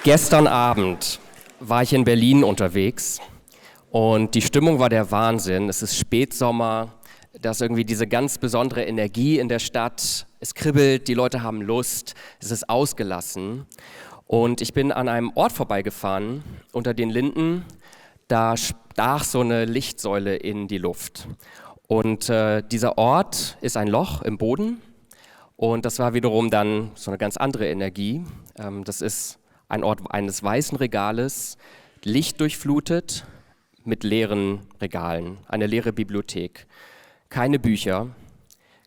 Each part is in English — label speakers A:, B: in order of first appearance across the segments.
A: Gestern Abend war ich in Berlin unterwegs und die Stimmung war der Wahnsinn. Es ist Spätsommer, da ist irgendwie diese ganz besondere Energie in der Stadt. Es kribbelt, die Leute haben Lust, es ist ausgelassen. Und ich bin an einem Ort vorbeigefahren, unter den Linden, da stach so eine Lichtsäule in die Luft. Und dieser Ort ist ein Loch im Boden und das war wiederum dann so eine ganz andere Energie. Das ist ein Ort eines weißen Regales, lichtdurchflutet mit leeren Regalen, eine leere Bibliothek. Keine Bücher,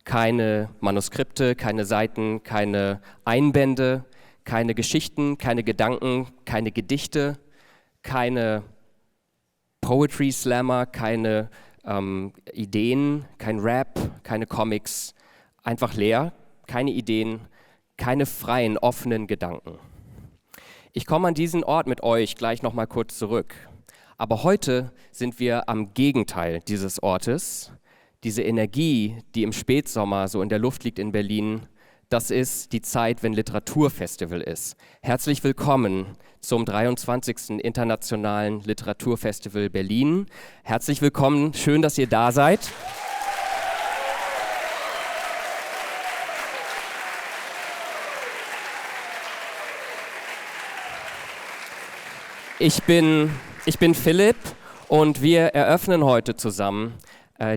A: keine Manuskripte, keine Seiten, keine Einbände, keine Geschichten, keine Gedanken, keine Gedichte, keine Poetry Slammer, keine Ideen, kein Rap, keine Comics, einfach leer, keine Ideen, keine freien, offenen Gedanken. Ich komme an diesen Ort mit euch gleich nochmal kurz zurück. Aber heute sind wir am Gegenteil dieses Ortes. Diese Energie, die im Spätsommer so in der Luft liegt in Berlin, das ist die Zeit, wenn Literaturfestival ist. Herzlich willkommen zum 23. Internationalen Literaturfestival Berlin. Herzlich willkommen, schön, dass ihr da seid. Ich bin Philip und wir eröffnen heute zusammen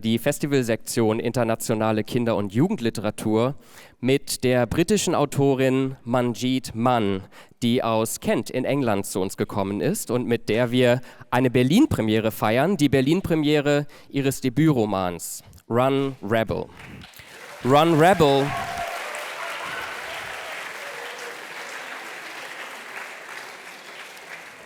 A: die Festivalsektion Internationale Kinder- und Jugendliteratur mit der britischen Autorin Manjeet Mann, die aus Kent in England zu uns gekommen ist und mit der wir eine Berlin-Premiere feiern, die Berlin-Premiere ihres Debütromans Run Rebel. Run Rebel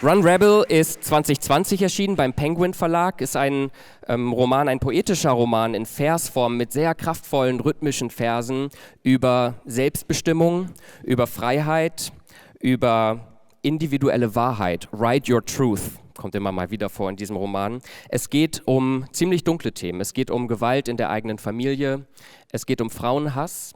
A: Run Rebel ist 2020 erschienen beim Penguin Verlag, ist ein Roman, ein poetischer Roman in Versform mit sehr kraftvollen rhythmischen Versen über Selbstbestimmung, über Freiheit, über individuelle Wahrheit. Write your truth kommt immer mal wieder vor in diesem Roman. Es geht um ziemlich dunkle Themen. Es geht um Gewalt in der eigenen Familie, es geht um Frauenhass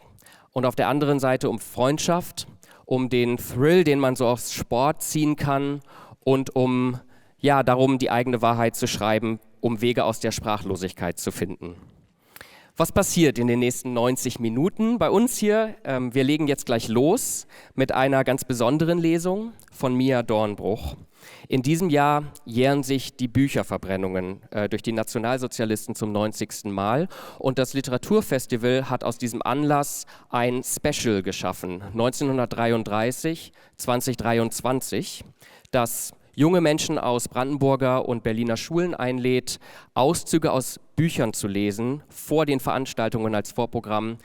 A: und auf der anderen Seite um Freundschaft, um den Thrill, den man so aus Sport ziehen kann, und darum, die eigene Wahrheit zu schreiben, um Wege aus der Sprachlosigkeit zu finden. Was passiert in den nächsten 90 Minuten bei uns hier? Wir legen jetzt gleich los mit einer ganz besonderen Lesung von Mia Dornbruch. In diesem Jahr jähren sich die Bücherverbrennungen durch die Nationalsozialisten zum 90. Mal und das Literaturfestival hat aus diesem Anlass ein Special geschaffen, 1933, 2023, das junge Menschen aus Brandenburger und Berliner Schulen einlädt, Auszüge aus Büchern zu lesen vor den Veranstaltungen als Vorprogramm,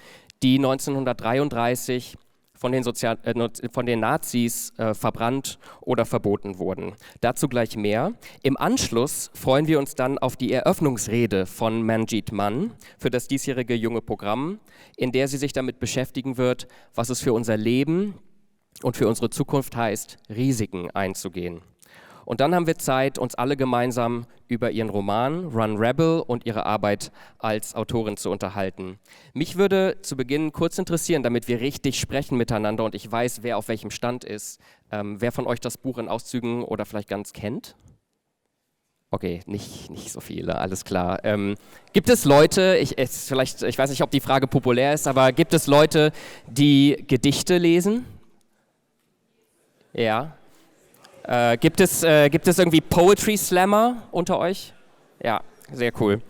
A: die 1933 von den Nazis verbrannt oder verboten wurden. Dazu gleich mehr. Im Anschluss freuen wir uns dann auf die Eröffnungsrede von Manjeet Mann für das diesjährige junge Programm, in der sie sich damit beschäftigen wird, was es für unser Leben und für unsere Zukunft heißt, Risiken einzugehen. Und dann haben wir Zeit, uns alle gemeinsam über ihren Roman Run Rebel und ihre Arbeit als Autorin zu unterhalten. Mich würde zu Beginn kurz interessieren, damit wir richtig sprechen miteinander und ich weiß, wer auf welchem Stand ist, wer von euch das Buch in Auszügen oder vielleicht ganz kennt? Okay, nicht so viele, alles klar. Gibt es Leute, ich weiß nicht, ob die Frage populär ist, aber gibt es Leute, die Gedichte lesen? Ja. Gibt es irgendwie Poetry Slammer unter euch? Ja, sehr cool.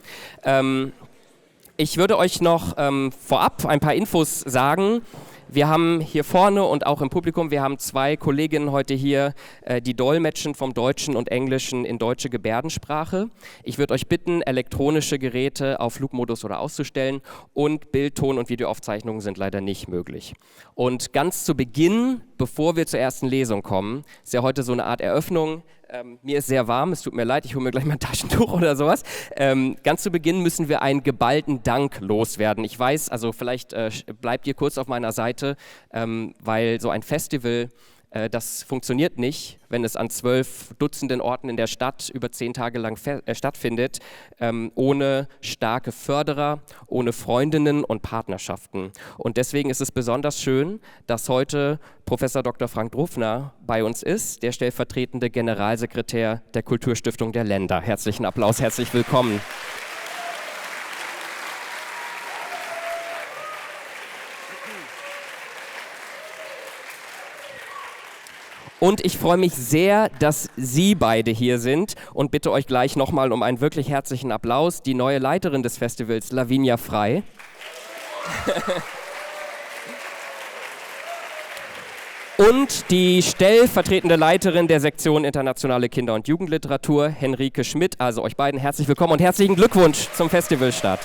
A: Ich würde euch noch vorab ein paar Infos sagen. Wir haben hier vorne und auch im Publikum, wir haben zwei Kolleginnen heute hier, die dolmetschen vom Deutschen und Englischen in deutsche Gebärdensprache. Ich würde euch bitten, elektronische Geräte auf Flugmodus oder auszustellen und Bild-, Ton- und Videoaufzeichnungen sind leider nicht möglich. Und ganz zu Beginn, bevor wir zur ersten Lesung kommen, ist ja heute so eine Art Eröffnung. Mir ist sehr warm, es tut mir leid, ich hole mir gleich mal ein Taschentuch oder sowas. Ganz zu Beginn müssen wir einen geballten Dank loswerden. Ich weiß, also vielleicht bleibt ihr kurz auf meiner Seite, weil so ein Festival Das funktioniert nicht, wenn es an 12 Dutzenden Orten in der Stadt über 10 Tage lang stattfindet, ohne starke Förderer, ohne Freundinnen und Partnerschaften. Und deswegen ist es besonders schön, dass heute Professor Dr. Frank Drufner bei uns ist, der stellvertretende Generalsekretär der Kulturstiftung der Länder. Herzlichen Applaus, herzlich willkommen. Und ich freue mich sehr, dass Sie beide hier sind und bitte euch gleich nochmal um einen wirklich herzlichen Applaus. Die neue Leiterin des Festivals, Lavinia Frei. Und die stellvertretende Leiterin der Sektion Internationale Kinder- und Jugendliteratur, Henrike Schmidt. Also euch beiden herzlich willkommen und herzlichen Glückwunsch zum Festivalstart.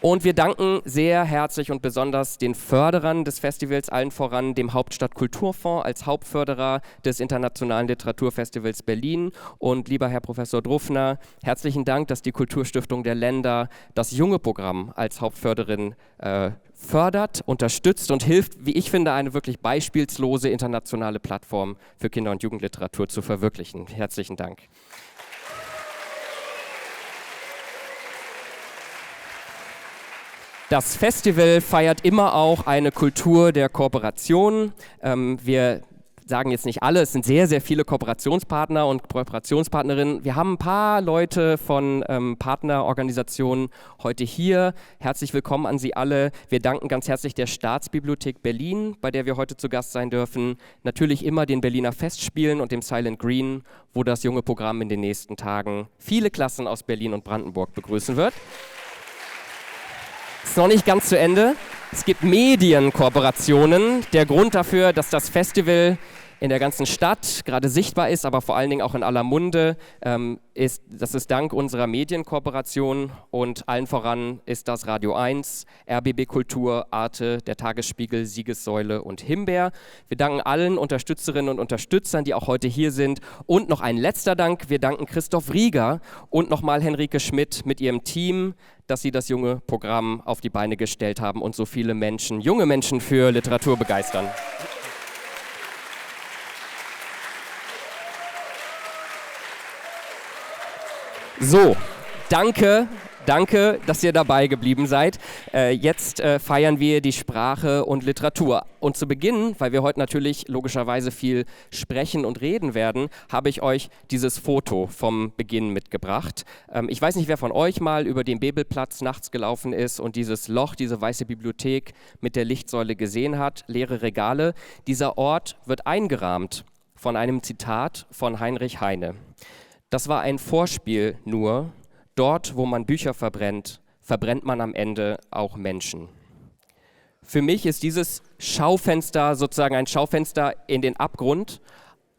A: Und wir danken sehr herzlich und besonders den Förderern des Festivals, allen voran dem Hauptstadtkulturfonds als Hauptförderer des Internationalen Literaturfestivals Berlin. Und lieber Herr Professor Drufner, herzlichen Dank, dass die Kulturstiftung der Länder das junge Programm als Hauptförderin fördert, unterstützt und hilft, wie ich finde, eine wirklich beispielslose internationale Plattform für Kinder- und Jugendliteratur zu verwirklichen. Herzlichen Dank. Das Festival feiert immer auch eine Kultur der Kooperation. Wir sagen jetzt nicht alle, es sind sehr, sehr viele Kooperationspartner und Kooperationspartnerinnen. Wir haben ein paar Leute von Partnerorganisationen heute hier. Herzlich willkommen an Sie alle. Wir danken ganz herzlich der Staatsbibliothek Berlin, bei der wir heute zu Gast sein dürfen. Natürlich immer den Berliner Festspielen und dem Silent Green, wo das junge Programm in den nächsten Tagen viele Klassen aus Berlin und Brandenburg begrüßen wird. Ist noch nicht ganz zu Ende. Es gibt Medienkooperationen. Der Grund dafür, dass das Festival in der ganzen Stadt gerade sichtbar ist, aber vor allen Dingen auch in aller Munde, das ist dank unserer Medienkooperation und allen voran ist das Radio 1, RBB Kultur, Arte, der Tagesspiegel, Siegessäule und Himbeer. Wir danken allen Unterstützerinnen und Unterstützern, die auch heute hier sind. Und noch ein letzter Dank, wir danken Christoph Rieger und nochmal Henrike Schmidt mit ihrem Team, dass sie das junge Programm auf die Beine gestellt haben und so viele Menschen, junge Menschen für Literatur begeistern. So, danke, dass ihr dabei geblieben seid. Jetzt feiern wir die Sprache und Literatur. Und zu Beginn, weil wir heute natürlich logischerweise viel sprechen und reden werden, habe ich euch dieses Foto vom Beginn mitgebracht. Ich weiß nicht, wer von euch mal über den Bebelplatz nachts gelaufen ist und dieses Loch, diese weiße Bibliothek mit der Lichtsäule gesehen hat, leere Regale. Dieser Ort wird eingerahmt von einem Zitat von Heinrich Heine. Das war ein Vorspiel nur. Dort, wo man Bücher verbrennt, verbrennt man am Ende auch Menschen. Für mich ist dieses Schaufenster sozusagen ein Schaufenster in den Abgrund,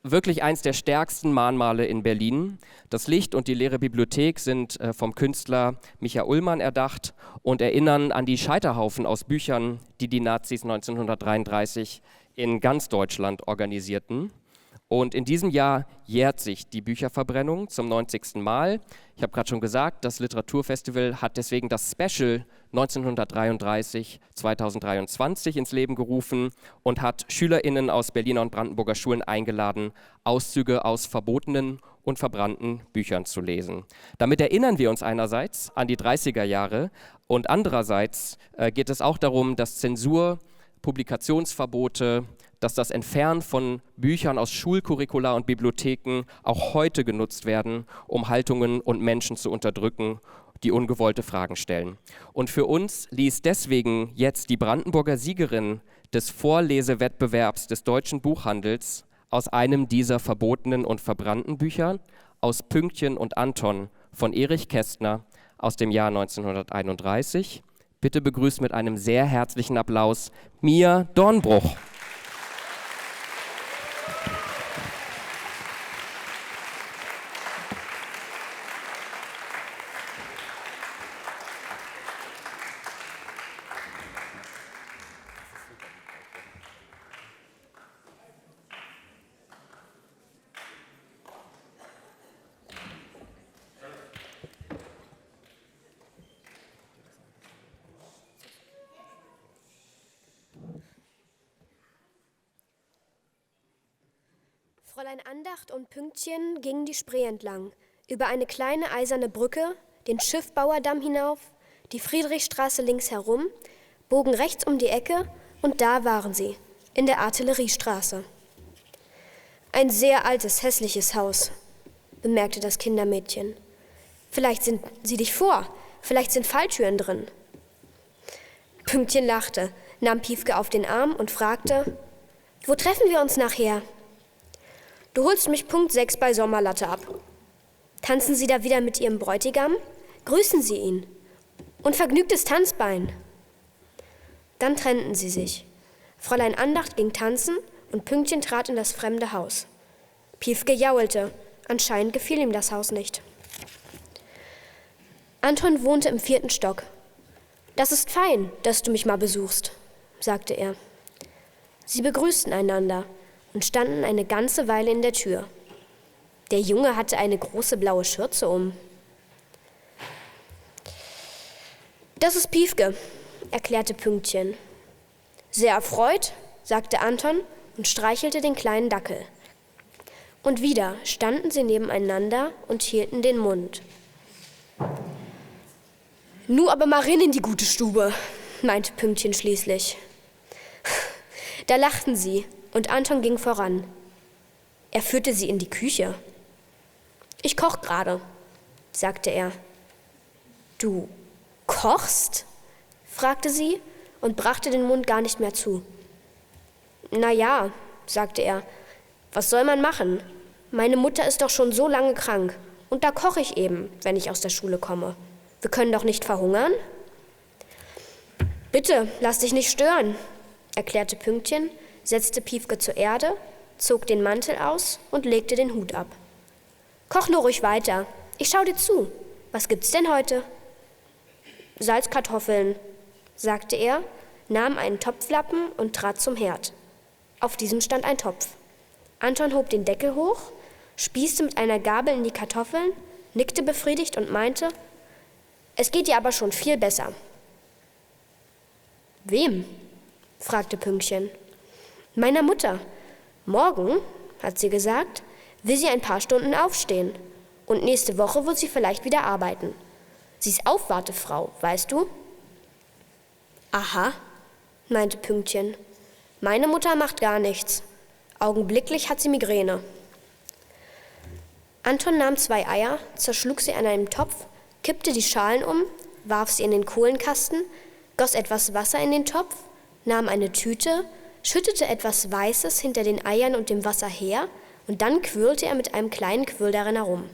A: wirklich eins der stärksten Mahnmale in Berlin. Das Licht und die leere Bibliothek sind vom Künstler Michael Ullmann erdacht und erinnern an die Scheiterhaufen aus Büchern, die die Nazis 1933 in ganz Deutschland organisierten. Und in diesem Jahr jährt sich die Bücherverbrennung zum 90. Mal. Ich habe gerade schon gesagt, das Literaturfestival hat deswegen das Special 1933-2023 ins Leben gerufen und hat SchülerInnen aus Berliner und Brandenburger Schulen eingeladen, Auszüge aus verbotenen und verbrannten Büchern zu lesen. Damit erinnern wir uns einerseits an die 30er Jahre und andererseits geht es auch darum, dass Zensur, Publikationsverbote, dass das Entfernen von Büchern aus Schulcurricula und Bibliotheken auch heute genutzt werden, um Haltungen und Menschen zu unterdrücken, die ungewollte Fragen stellen. Und für uns liest deswegen jetzt die Brandenburger Siegerin des Vorlesewettbewerbs des Deutschen Buchhandels aus einem dieser verbotenen und verbrannten Bücher, aus Pünktchen und Anton von Erich Kästner aus dem Jahr 1931. Bitte begrüßt mit einem sehr herzlichen Applaus Mia Dornbruch.
B: Fräulein Andacht und Pünktchen gingen die Spree entlang, über eine kleine eiserne Brücke, den Schiffbauerdamm hinauf, die Friedrichstraße links herum, bogen rechts um die Ecke und da waren sie, in der Artilleriestraße. Ein sehr altes, hässliches Haus, bemerkte das Kindermädchen. Vielleicht sind sie dich vor, vielleicht sind Falltüren drin. Pünktchen lachte, nahm Piefke auf den Arm und fragte, wo treffen wir uns nachher? Du holst mich Punkt 6 bei Sommerlatte ab. Tanzen Sie da wieder mit Ihrem Bräutigam? Grüßen Sie ihn. Und vergnügtes Tanzbein. Dann trennten sie sich. Fräulein Andacht ging tanzen und Pünktchen trat in das fremde Haus. Piefke jaulte. Anscheinend gefiel ihm das Haus nicht. Anton wohnte im 4. Stock. Das ist fein, dass du mich mal besuchst, sagte er. Sie begrüßten einander und standen eine ganze Weile in der Tür. Der Junge hatte eine große blaue Schürze um. Das ist Piefke, erklärte Pünktchen. Sehr erfreut, sagte Anton und streichelte den kleinen Dackel. Und wieder standen sie nebeneinander und hielten den Mund. Nu aber mal rein in die gute Stube, meinte Pünktchen schließlich. Da lachten sie und Anton ging voran. Er führte sie in die Küche. Ich koch gerade, sagte er. Du kochst? Fragte sie und brachte den Mund gar nicht mehr zu. Na ja, sagte er, was soll man machen? Meine Mutter ist doch schon so lange krank und da koche ich eben, wenn ich aus der Schule komme. Wir können doch nicht verhungern? Bitte, lass dich nicht stören, erklärte Pünktchen, setzte Piefke zur Erde, zog den Mantel aus und legte den Hut ab. Koch nur ruhig weiter, ich schau dir zu. Was gibt's denn heute? Salzkartoffeln, sagte er, nahm einen Topflappen und trat zum Herd. Auf diesem stand ein Topf. Anton hob den Deckel hoch, spießte mit einer Gabel in die Kartoffeln, nickte befriedigt und meinte, es geht dir aber schon viel besser. Wem? Fragte Pünktchen. Meiner Mutter. Morgen, hat sie gesagt, will sie ein paar Stunden aufstehen. Und nächste Woche wird sie vielleicht wieder arbeiten. Sie ist Aufwartefrau, weißt du? Aha, meinte Pünktchen. Meine Mutter macht gar nichts. Augenblicklich hat sie Migräne. Anton nahm 2 Eier, zerschlug sie an einem Topf, kippte die Schalen um, warf sie in den Kohlenkasten, goss etwas Wasser in den Topf, nahm eine Tüte, schüttete etwas Weißes hinter den Eiern und dem Wasser her und dann quirlte er mit einem kleinen Quirl darin herum.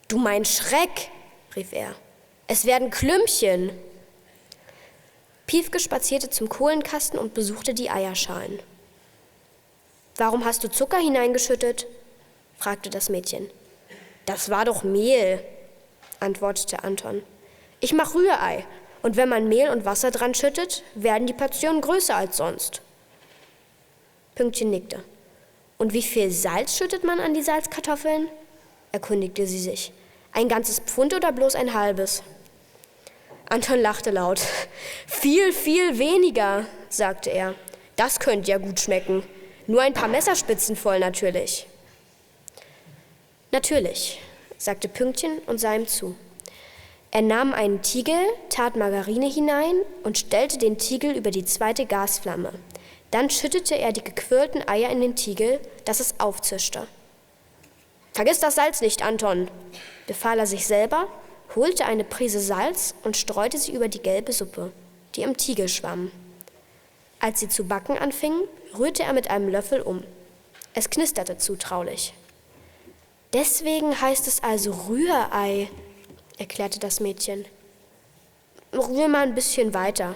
B: »Du mein Schreck«, rief er, »es werden Klümpchen!« Piefke spazierte zum Kohlenkasten und besuchte die Eierschalen. »Warum hast du Zucker hineingeschüttet?« fragte das Mädchen. »Das war doch Mehl«, antwortete Anton. »Ich mach Rührei, und wenn man Mehl und Wasser dran schüttet, werden die Portionen größer als sonst.« Pünktchen nickte. »Und wie viel Salz schüttet man an die Salzkartoffeln?« erkundigte sie sich. »Ein ganzes Pfund oder bloß ein halbes?« Anton lachte laut. »Viel, viel weniger«, sagte er. »Das könnte ja gut schmecken. Nur ein paar Messerspitzen voll natürlich.« »Natürlich«, sagte Pünktchen und sah ihm zu. Er nahm einen Tiegel, tat Margarine hinein und stellte den Tiegel über die zweite Gasflamme. Dann schüttete er die gequirlten Eier in den Tiegel, dass es aufzischte. »Vergiss das Salz nicht, Anton«, befahl er sich selber, holte eine Prise Salz und streute sie über die gelbe Suppe, die im Tiegel schwamm. Als sie zu backen anfingen, rührte er mit einem Löffel um. Es knisterte zutraulich. »Deswegen heißt es also Rührei«, erklärte das Mädchen. »Rühr mal ein bisschen weiter«,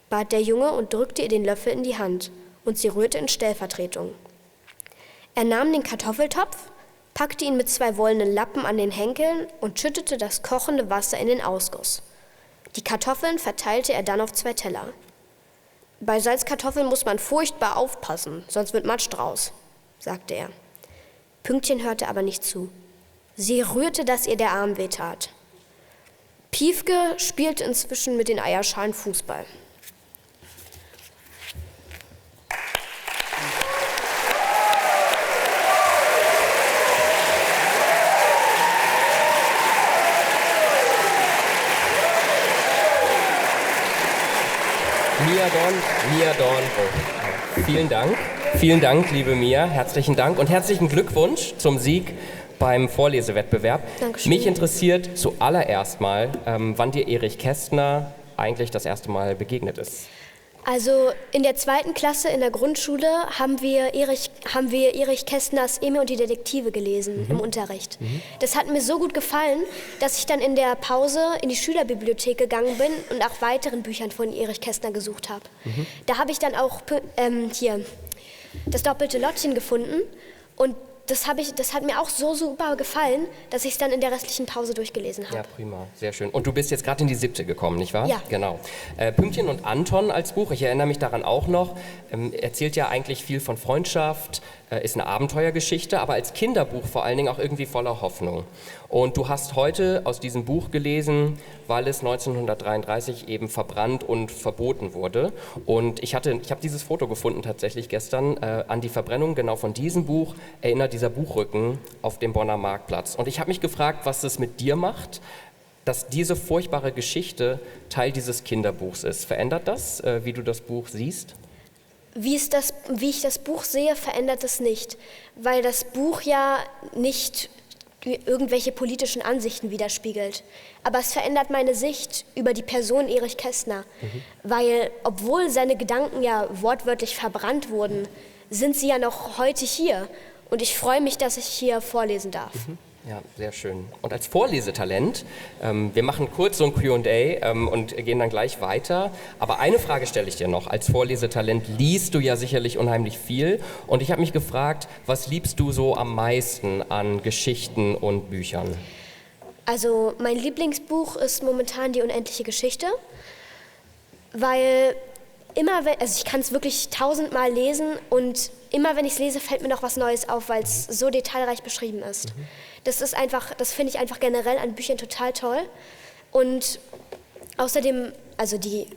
B: bat der Junge und drückte ihr den Löffel in die Hand, und sie rührte in Stellvertretung. Er nahm den Kartoffeltopf, packte ihn mit 2 wollenen Lappen an den Henkeln und schüttete das kochende Wasser in den Ausguss. Die Kartoffeln verteilte er dann auf 2 Teller. »Bei Salzkartoffeln muss man furchtbar aufpassen, sonst wird Matsch draus«, sagte er. Pünktchen hörte aber nicht zu. Sie rührte, dass ihr der Arm wehtat. Piefke spielte inzwischen mit den Eierschalen Fußball.
A: Mia Dornbruch. Vielen Dank, liebe Mia, herzlichen Dank und herzlichen Glückwunsch zum Sieg beim Vorlesewettbewerb.
B: Dankeschön.
A: Mich interessiert zuallererst mal, wann dir Erich Kästner eigentlich das erste Mal begegnet ist.
B: Also in der 2. Klasse in der Grundschule haben wir Erich Kästners Emil und die Detektive gelesen im Unterricht. Das hat mir so gut gefallen, dass ich dann in der Pause in die Schülerbibliothek gegangen bin und nach weiteren Büchern von Erich Kästner gesucht habe. Da habe ich dann auch hier das doppelte Lottchen gefunden und das hat mir auch so super gefallen, dass ich es dann in der restlichen Pause durchgelesen habe.
A: Ja, prima, sehr schön. Und du bist jetzt gerade in die 7. gekommen, nicht wahr?
B: Ja.
A: Genau. Pünktchen und Anton als Buch, ich erinnere mich daran auch noch, erzählt ja eigentlich viel von Freundschaft, ist eine Abenteuergeschichte, aber als Kinderbuch vor allen Dingen auch irgendwie voller Hoffnung. Und du hast heute aus diesem Buch gelesen, weil es 1933 eben verbrannt und verboten wurde. Und ich habe dieses Foto gefunden tatsächlich gestern. An die Verbrennung genau von diesem Buch erinnert dieser Buchrücken auf dem Bonner Marktplatz. Und ich habe mich gefragt, was es mit dir macht, dass diese furchtbare Geschichte Teil dieses Kinderbuchs ist. Verändert das, wie du das Buch siehst?
B: Wie ich das Buch sehe, verändert es nicht, weil das Buch ja nicht irgendwelche politischen Ansichten widerspiegelt. Aber es verändert meine Sicht über die Person Erich Kästner, weil obwohl seine Gedanken ja wortwörtlich verbrannt wurden, sind sie ja noch heute hier. Und ich freue mich, dass ich hier vorlesen darf.
A: Ja, sehr schön. Und als Vorlesetalent, wir machen kurz so ein Q&A und gehen dann gleich weiter. Aber eine Frage stelle ich dir noch. Als Vorlesetalent liest du ja sicherlich unheimlich viel. Und ich habe mich gefragt, was liebst du so am meisten an Geschichten und Büchern?
B: Also mein Lieblingsbuch ist momentan die unendliche Geschichte, weil ich kann es wirklich 1000-mal lesen und immer wenn ich es lese, fällt mir noch was Neues auf, weil es so detailreich beschrieben ist. Das finde ich einfach generell an Büchern total toll. Und außerdem, also die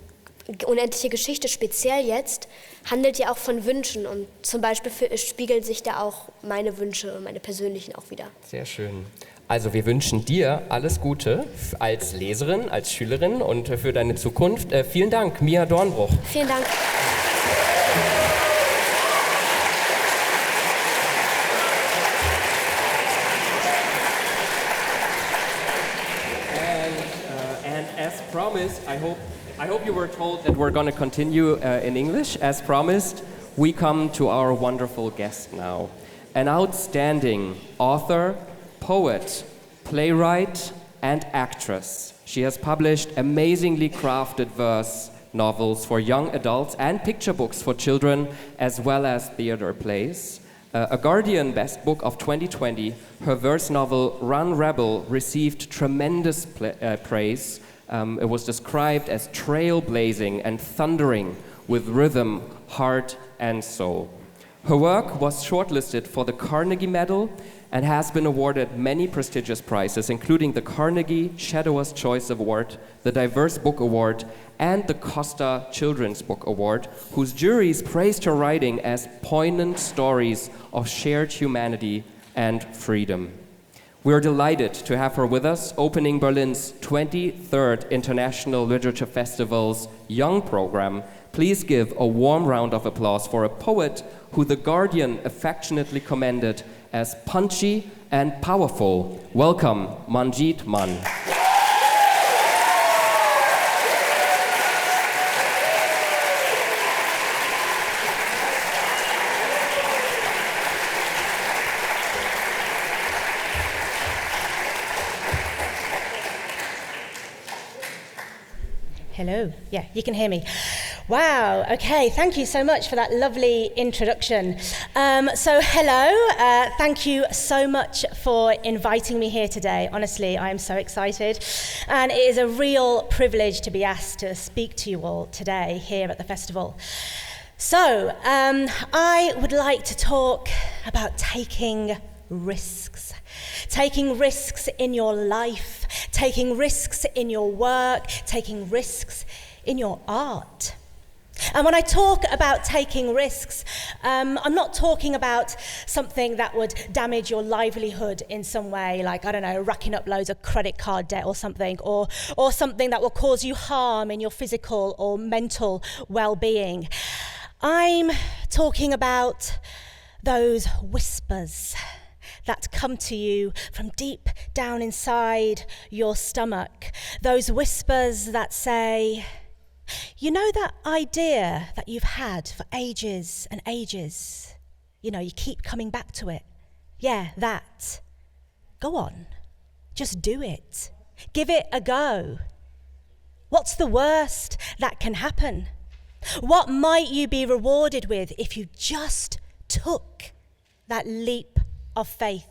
B: unendliche Geschichte speziell jetzt, handelt ja auch von Wünschen und zum Beispiel spiegelt sich da auch meine Wünsche, meine persönlichen auch wieder.
A: Sehr schön. Also wir wünschen dir alles Gute als Leserin, als Schülerin und für deine Zukunft. Vielen Dank, Mia Dornbruch.
B: Vielen Dank.
A: And as promised, I hope you were told that we're going to continue in English. As promised, we come to our wonderful guest now. An outstanding author, poet, playwright, and actress. She has published amazingly crafted verse novels for young adults and picture books for children, as well as theater plays. A Guardian Best Book of 2020, her verse novel Run Rebel received tremendous praise. It was described as trailblazing and thundering with rhythm, heart, and soul. Her work was shortlisted for the Carnegie Medal and has been awarded many prestigious prizes, including the Carnegie Shadowers' Choice Award, the Diverse Book Award, and the Costa Children's Book Award, whose juries praised her writing as poignant stories of shared humanity and freedom. We're delighted to have her with us, opening Berlin's 23rd International Literature Festival's Young program. Please give a warm round of applause for a poet who The Guardian affectionately commended as punchy and powerful. Welcome, Manjeet Mann.
C: Hello. Yeah, you can hear me. Wow, okay, thank you so much for that lovely introduction. Hello, thank you so much for inviting me here today. Honestly, I am so excited. And it is a real privilege to be asked to speak to you all today here at the festival. So, I would like to talk about taking risks. Taking risks in your life, taking risks in your work, taking risks in your art. And when I talk about taking risks, I'm not talking about something that would damage your livelihood in some way, like, I don't know, racking up loads of credit card debt or something, or something that will cause you harm in your physical or mental well-being. I'm talking about those whispers that come to you from deep down inside your stomach. Those whispers that say, you know that idea that you've had for ages and ages? You know, you keep coming back to it. Yeah, that. Go on. Just do it. Give it a go. What's the worst that can happen? What might you be rewarded with if you just took that leap of faith?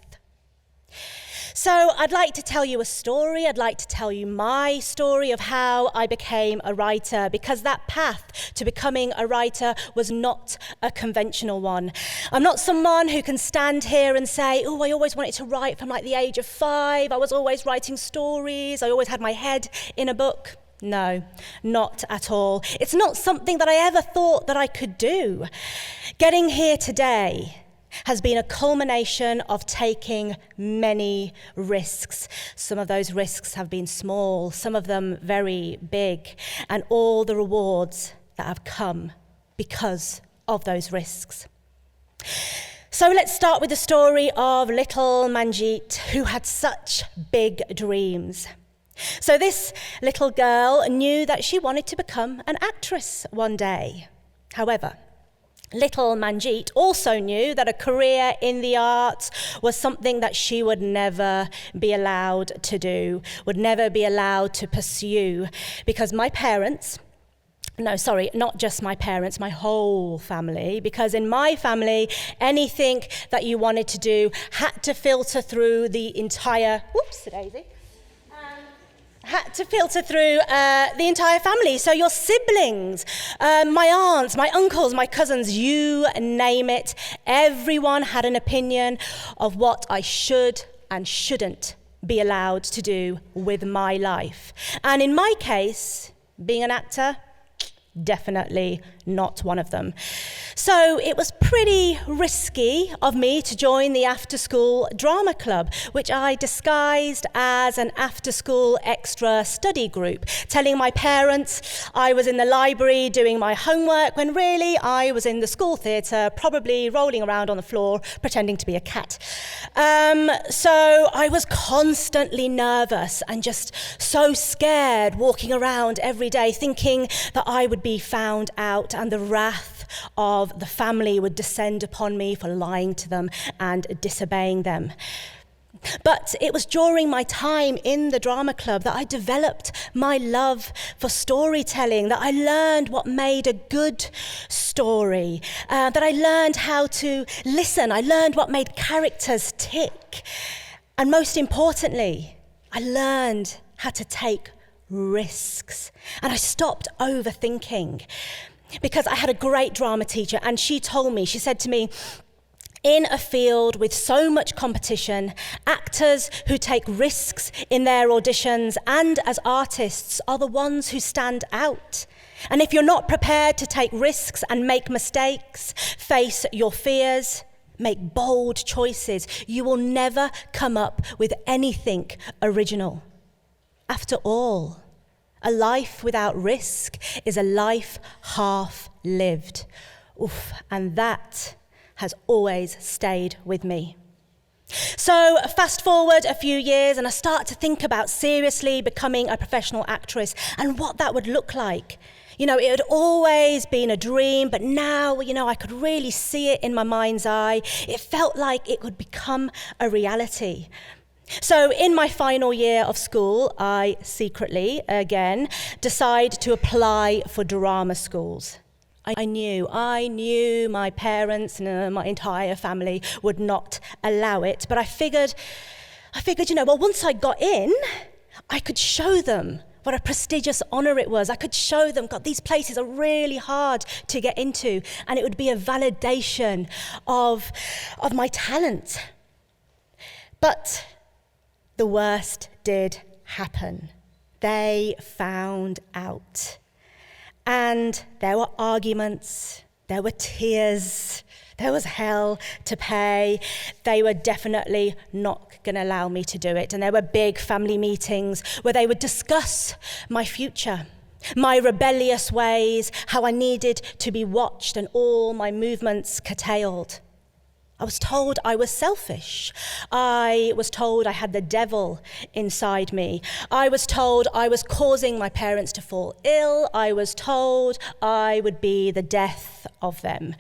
C: So I'd like to tell you a story. I'd like to tell you my story of how I became a writer, because that path to becoming a writer was not a conventional one. I'm not someone who can stand here and say, oh, I always wanted to write from like the age of 5. I was always writing stories. I always had my head in a book. No, not at all. It's not something that I ever thought that I could do. Getting here today has been a culmination of taking many risks. Some of those risks have been small, some of them very big, and all the rewards that have come because of those risks. So let's start with the story of little Manjeet, who had such big dreams. So this little girl knew that she wanted to become an actress one day. However, little Manjeet also knew that a career in the arts was something that she would never be allowed to do, would never be allowed to pursue, because my parents, no, sorry, not just my parents, my whole family, because in my family, anything that you wanted to do had to filter through the entire, the entire family. So your siblings, my aunts, my uncles, my cousins, you name it, everyone had an opinion of what I should and shouldn't be allowed to do with my life. And in my case, being an actor, definitely not one of them. So it was pretty risky of me to join the after-school drama club, which I disguised as an after-school extra study group, telling my parents I was in the library doing my homework when really I was in the school theatre, probably rolling around on the floor, pretending to be a cat. So I was constantly nervous and just so scared, walking around every day thinking that I would be found out and the wrath of the family would descend upon me for lying to them and disobeying them. But it was during my time in the drama club that I developed my love for storytelling, that I learned what made a good story, that I learned how to listen, I learned what made characters tick. And most importantly, I learned how to take risks. And I stopped overthinking, because I had a great drama teacher, and she said to me, in a field with so much competition, actors who take risks in their auditions and as artists are the ones who stand out. And if you're not prepared to take risks and make mistakes, face your fears, make bold choices, you will never come up with anything original. After all, a life without risk is a life half lived. Oof, and that has always stayed with me. So fast forward a few years and I start to think about seriously becoming a professional actress and what that would look like. You know, it had always been a dream, but now, I could really see it in my mind's eye. It felt like it would become a reality. So in my final year of school, I secretly, again, decide to apply for drama schools. I knew my parents and my entire family would not allow it, but I figured, once I got in, I could show them what a prestigious honor it was. I could show them, God, these places are really hard to get into, and it would be a validation of my talent. But the worst did happen. They found out. And there were arguments, there were tears, there was hell to pay. They were definitely not going to allow me to do it. And there were big family meetings where they would discuss my future, my rebellious ways, how I needed to be watched and all my movements curtailed. I was told I was selfish. I was told I had the devil inside me. I was told I was causing my parents to fall ill. I was told I would be the death of them.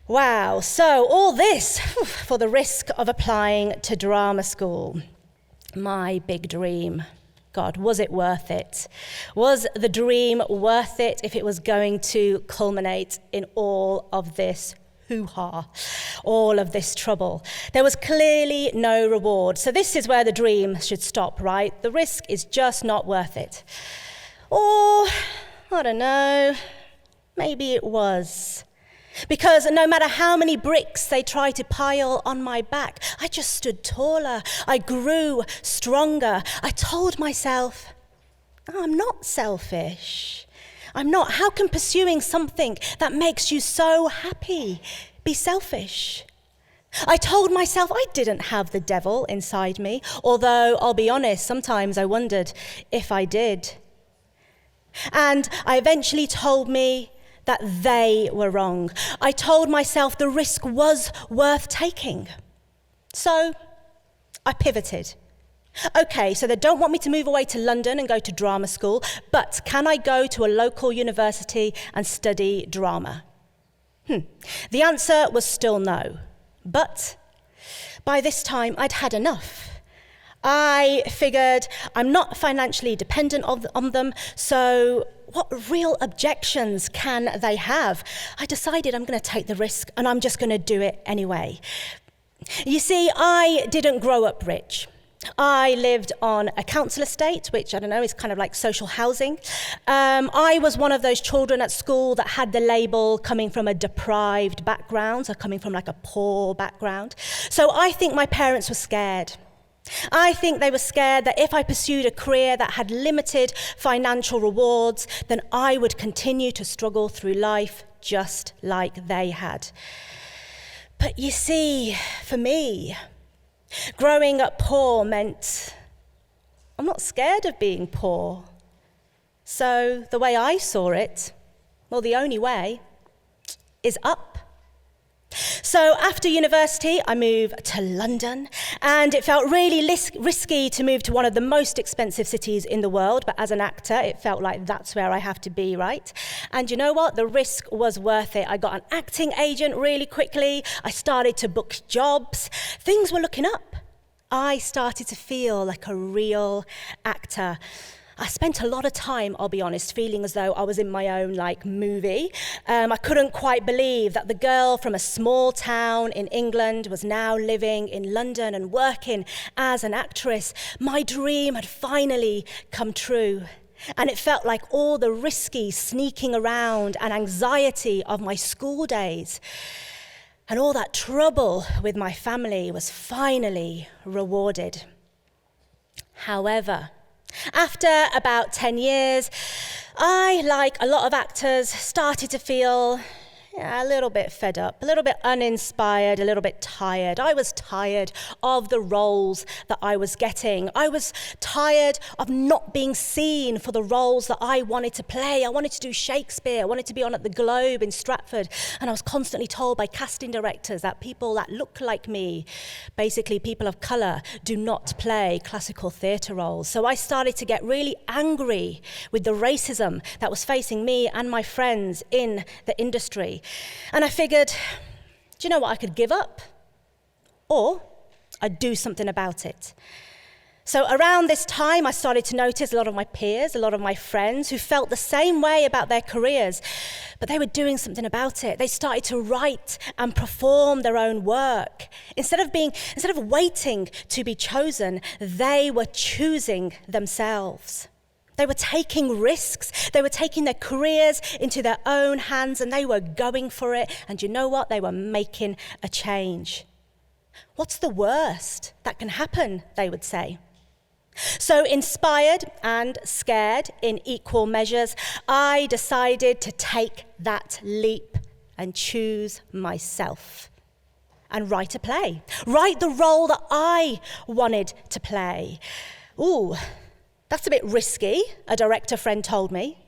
C: Wow, so all this for the risk of applying to drama school. My big dream. God, was it worth it? Was the dream worth it if it was going to culminate in all of this hoo-ha, all of this trouble? There was clearly no reward. So this is where the dream should stop, right? The risk is just not worth it. Or, I don't know, maybe it was. Because no matter how many bricks they tried to pile on my back, I just stood taller. I grew stronger. I told myself, oh, I'm not selfish. I'm not. How can pursuing something that makes you so happy be selfish? I told myself I didn't have the devil inside me, although I'll be honest, sometimes I wondered if I did. And I eventually told me that they were wrong. I told myself the risk was worth taking. So I pivoted. Okay, so they don't want me to move away to London and go to drama school, but can I go to a local university and study drama? The answer was still no, but by this time I'd had enough. I figured I'm not financially dependent on them, so what real objections can they have? I decided I'm going to take the risk and I'm just going to do it anyway. You see, I didn't grow up rich. I lived on a council estate, which I don't know, is kind of like social housing. I was one of those children at school that had the label coming from a deprived background, so coming from like a poor background. So I think my parents were scared. I think they were scared that if I pursued a career that had limited financial rewards, then I would continue to struggle through life just like they had. But you see, for me, growing up poor meant I'm not scared of being poor. So the way I saw it, well, the only way is up. So after university, I moved to London, and it felt really risky to move to one of the most expensive cities in the world, but as an actor, it felt like that's where I have to be, right? And you know what? The risk was worth it. I got an acting agent really quickly. I started to book jobs. Things were looking up. I started to feel like a real actor. I spent a lot of time, I'll be honest, feeling as though I was in my own movie. I couldn't quite believe that the girl from a small town in England was now living in London and working as an actress. My dream had finally come true. And it felt like all the risky sneaking around and anxiety of my school days and all that trouble with my family was finally rewarded. However, after about 10 years, I, like a lot of actors, started to feel a little bit fed up, a little bit uninspired, a little bit tired. I was tired of the roles that I was getting. I was tired of not being seen for the roles that I wanted to play. I wanted to do Shakespeare. I wanted to be on at the Globe in Stratford. And I was constantly told by casting directors that people that look like me, basically people of colour, do not play classical theatre roles. So I started to get really angry with the racism that was facing me and my friends in the industry. And I figured, do you know what? I could give up, or I'd do something about it. So around this time, I started to notice a lot of my peers, a lot of my friends who felt the same way about their careers, but they were doing something about it. They started to write and perform their own work. Instead of waiting to be chosen, they were choosing themselves. They were taking risks. They were taking their careers into their own hands, and they were going for it. And you know what? They were making a change. What's the worst that can happen, they would say? So inspired and scared in equal measures, I decided to take that leap and choose myself and write a play. Write the role that I wanted to play. Ooh, that's a bit risky, a director friend told me.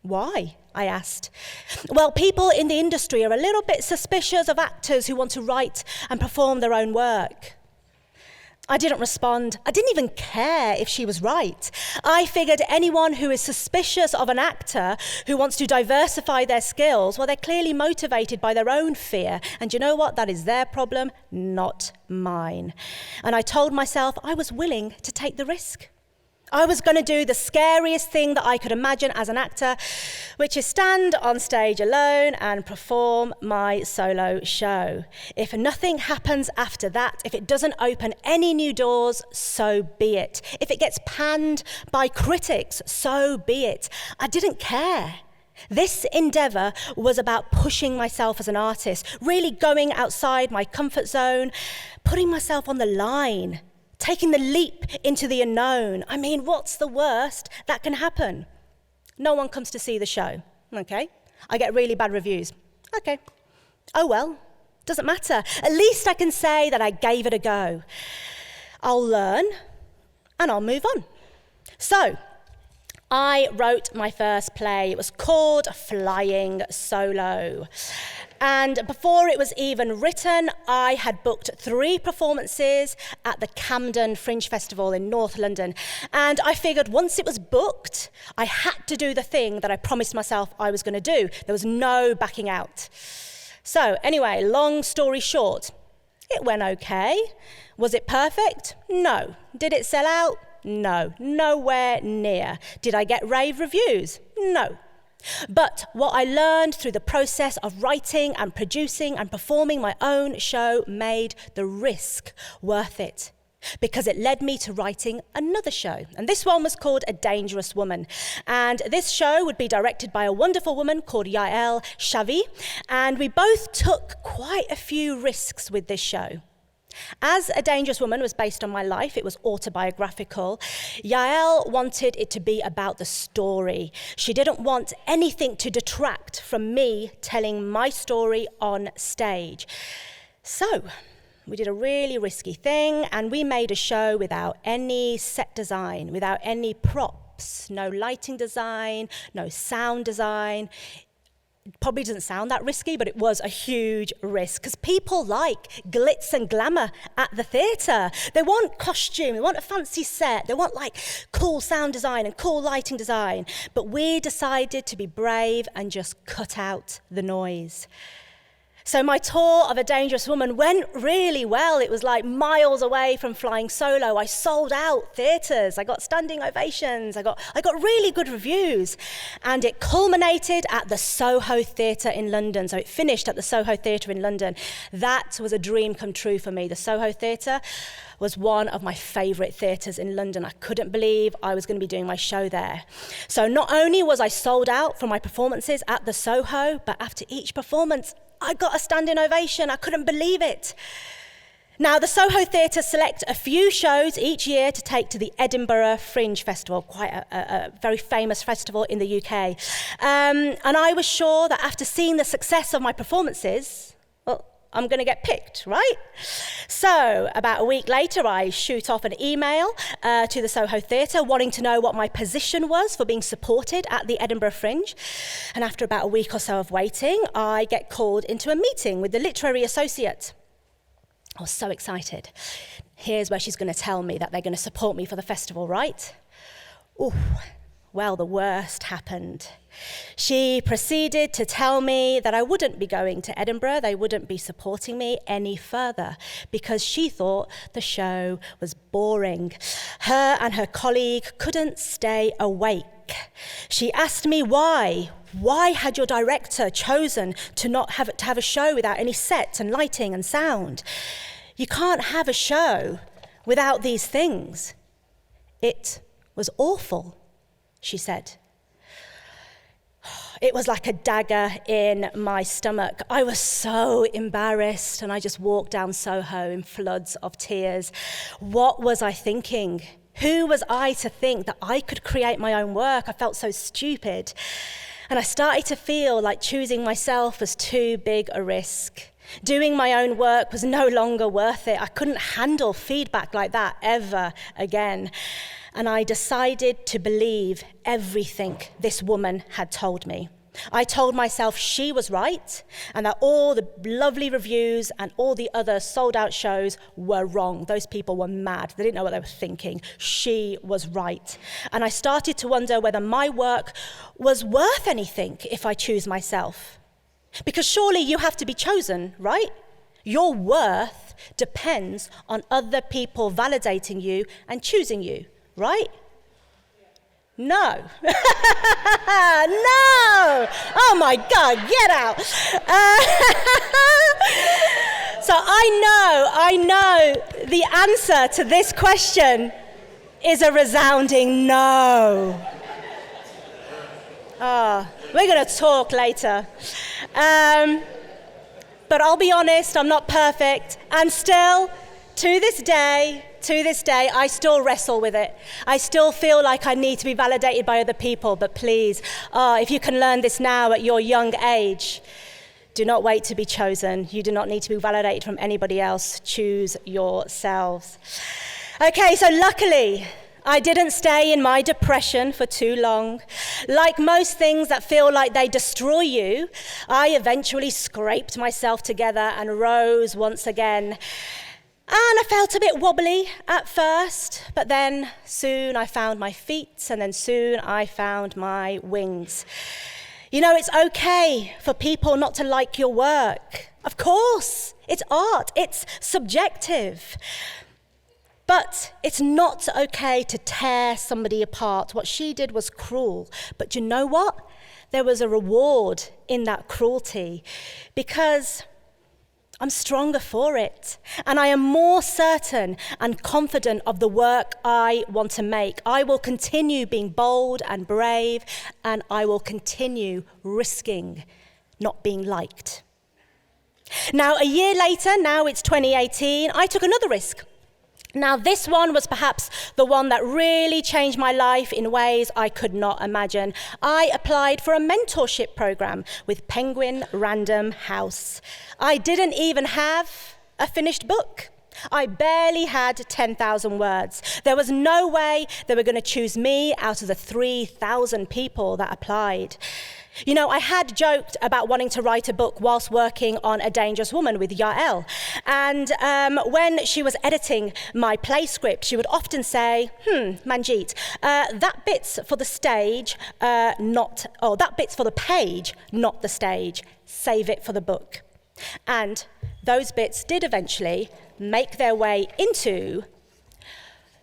C: Why? I asked. Well, people in the industry are a little bit suspicious of actors who want to write and perform their own work. I didn't respond. I didn't even care if she was right. I figured anyone who is suspicious of an actor who wants to diversify their skills, well, they're clearly motivated by their own fear. And you know what? That is their problem, not mine. And I told myself I was willing to take the risk. I was going to do the scariest thing that I could imagine as an actor, which is stand on stage alone and perform my solo show. If nothing happens after that, if it doesn't open any new doors, so be it. If it gets panned by critics, so be it. I didn't care. This endeavour was about pushing myself as an artist, really going outside my comfort zone, putting myself on the line, taking the leap into the unknown. I mean, what's the worst that can happen? No one comes to see the show. Okay. I get really bad reviews. Okay. Oh well, doesn't matter. At least I can say that I gave it a go. I'll learn and I'll move on. So, I wrote my first play. It was called Flying Solo. And before it was even written, I had booked 3 performances at the Camden Fringe Festival in North London. And I figured once it was booked, I had to do the thing that I promised myself I was going to do. There was no backing out. So anyway, long story short, it went okay. Was it perfect? No. Did it sell out? No. Nowhere near. Did I get rave reviews? No. But what I learned through the process of writing and producing and performing my own show made the risk worth it, because it led me to writing another show. And this one was called A Dangerous Woman. And this show would be directed by a wonderful woman called Yael Shavi. And we both took quite a few risks with this show. As A Dangerous Woman was based on my life, it was autobiographical, Yael wanted it to be about the story. She didn't want anything to detract from me telling my story on stage. So, we did a really risky thing, and we made a show without any set design, without any props, no lighting design, no sound design. It probably doesn't sound that risky, but it was a huge risk, because people like glitz and glamour at the theatre. They want costume, they want a fancy set, they want like cool sound design and cool lighting design. But we decided to be brave and just cut out the noise. So my tour of A Dangerous Woman went really well. It was like miles away from flying solo. I sold out theatres. I got standing ovations. I got really good reviews. And it culminated at the Soho Theatre in London. So it finished at the Soho Theatre in London. That was a dream come true for me. The Soho Theatre was one of my favourite theatres in London. I couldn't believe I was going to be doing my show there. So not only was I sold out for my performances at the Soho, but after each performance, I got a standing ovation. I couldn't believe it. Now, the Soho Theatre select a few shows each year to take to the Edinburgh Fringe Festival, quite a very famous festival in the UK. And I was sure that after seeing the success of my performances, well, I'm going to get picked, right? So about a week later, I shoot off an email to the Soho Theatre wanting to know what my position was for being supported at the Edinburgh Fringe. And after about a week or so of waiting, I get called into a meeting with the literary associate. I was so excited. Here's where she's going to tell me that they're going to support me for the festival, right? Ooh. Well, the worst happened. She proceeded to tell me that I wouldn't be going to Edinburgh, they wouldn't be supporting me any further, because she thought the show was boring. Her and her colleague couldn't stay awake. She asked me why. Why had your director chosen to not have a show without any sets and lighting and sound? You can't have a show without these things. It was awful, she said. It was like a dagger in my stomach. I was so embarrassed, and I just walked down Soho in floods of tears. What was I thinking? Who was I to think that I could create my own work? I felt so stupid. And I started to feel like choosing myself was too big a risk. Doing my own work was no longer worth it. I couldn't handle feedback like that ever again. And I decided to believe everything this woman had told me. I told myself she was right and that all the lovely reviews and all the other sold-out shows were wrong. Those people were mad. They didn't know what they were thinking. She was right. And I started to wonder whether my work was worth anything if I choose myself. Because surely you have to be chosen, right? Your worth depends on other people validating you and choosing you, right? No. No! Oh my God, get out. So I know the answer to this question is a resounding no. We're going to talk later. But I'll be honest, I'm not perfect. And still, to this day, I still wrestle with it. I still feel like I need to be validated by other people. But please, if you can learn this now at your young age, do not wait to be chosen. You do not need to be validated from anybody else. Choose yourselves. Okay, so luckily, I didn't stay in my depression for too long. Like most things that feel like they destroy you, I eventually scraped myself together and rose once again. And I felt a bit wobbly at first, but then soon I found my feet, and then soon I found my wings. You know, it's okay for people not to like your work. Of course, it's art, it's subjective. But it's not okay to tear somebody apart. What she did was cruel. But you know what? There was a reward in that cruelty, because I'm stronger for it. And I am more certain and confident of the work I want to make. I will continue being bold and brave, and I will continue risking not being liked. Now, a year later, now it's 2018, I took another risk. Now, this one was perhaps the one that really changed my life in ways I could not imagine. I applied for a mentorship program with Penguin Random House. I didn't even have a finished book. I barely had 10,000 words. There was no way they were going to choose me out of the 3,000 people that applied. You know, I had joked about wanting to write a book whilst working on A Dangerous Woman with Yael. And when she was editing my play script, she would often say, Manjeet, that bit's for the stage, that bit's for the page, not the stage. Save it for the book. And those bits did eventually make their way into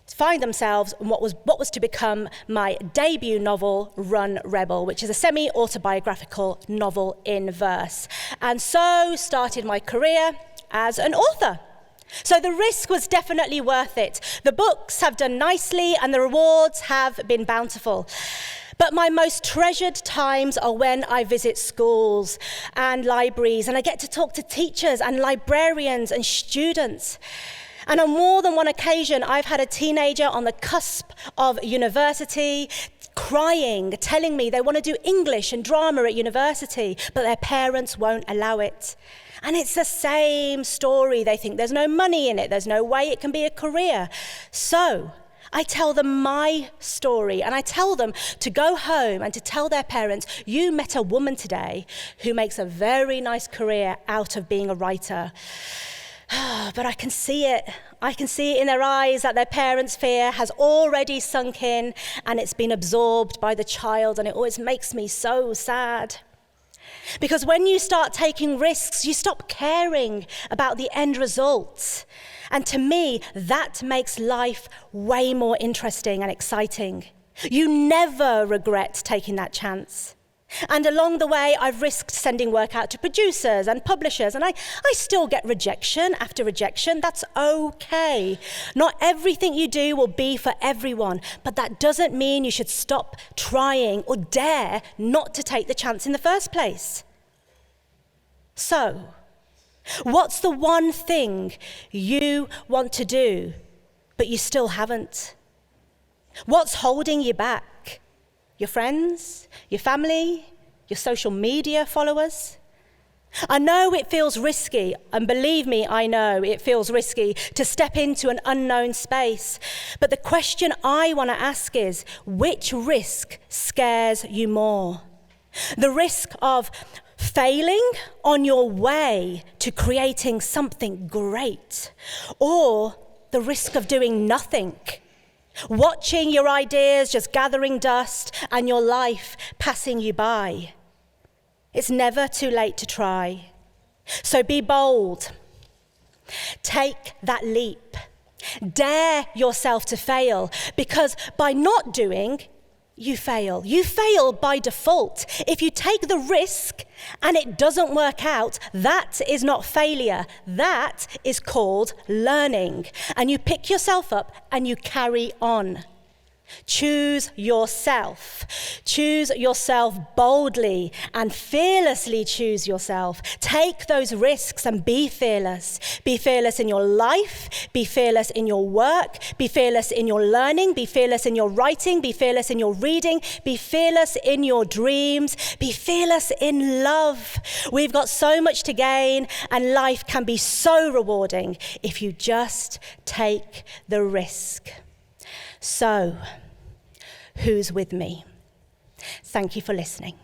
C: find themselves in what was to become my debut novel, Run Rebel, which is a semi-autobiographical novel in verse. And so started my career as an author. So the risk was definitely worth it. The books have done nicely and the rewards have been bountiful. But my most treasured times are when I visit schools and libraries, and I get to talk to teachers and librarians and students. And on more than one occasion, I've had a teenager on the cusp of university crying, telling me they want to do English and drama at university, but their parents won't allow it. And it's the same story. They think there's no money in it. There's no way it can be a career. So I tell them my story, and I tell them to go home and to tell their parents, you met a woman today who makes a very nice career out of being a writer. But I can see it. I can see it in their eyes that their parents' fear has already sunk in and it's been absorbed by the child, and it always makes me so sad. Because when you start taking risks, you stop caring about the end result. And to me, that makes life way more interesting and exciting. You never regret taking that chance. And along the way, I've risked sending work out to producers and publishers, and I still get rejection after rejection. That's okay. Not everything you do will be for everyone, but that doesn't mean you should stop trying or dare not to take the chance in the first place. So, what's the one thing you want to do, but you still haven't? What's holding you back? Your friends, your family, your social media followers? I know it feels risky, and believe me, I know it feels risky to step into an unknown space. But the question I want to ask is, which risk scares you more? The risk of failing on your way to creating something great, or the risk of doing nothing, watching your ideas just gathering dust and your life passing you by? It's never too late to try. So be bold. Take that leap. Dare yourself to fail, because by not doing, you fail. You fail by default. If you take the risk and it doesn't work out, that is not failure. That is called learning. And you pick yourself up and you carry on. Choose yourself. Choose yourself boldly and fearlessly choose yourself. Take those risks and be fearless. Be fearless in your life. Be fearless in your work. Be fearless in your learning. Be fearless in your writing. Be fearless in your reading. Be fearless in your dreams. Be fearless in love. We've got so much to gain, and life can be so rewarding if you just take the risk. So, who's with me? Thank you for listening.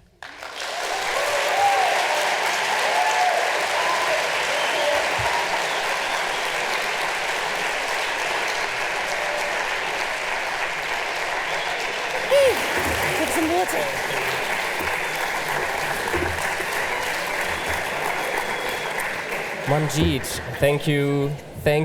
C: Take some water.
A: Manjeet, thank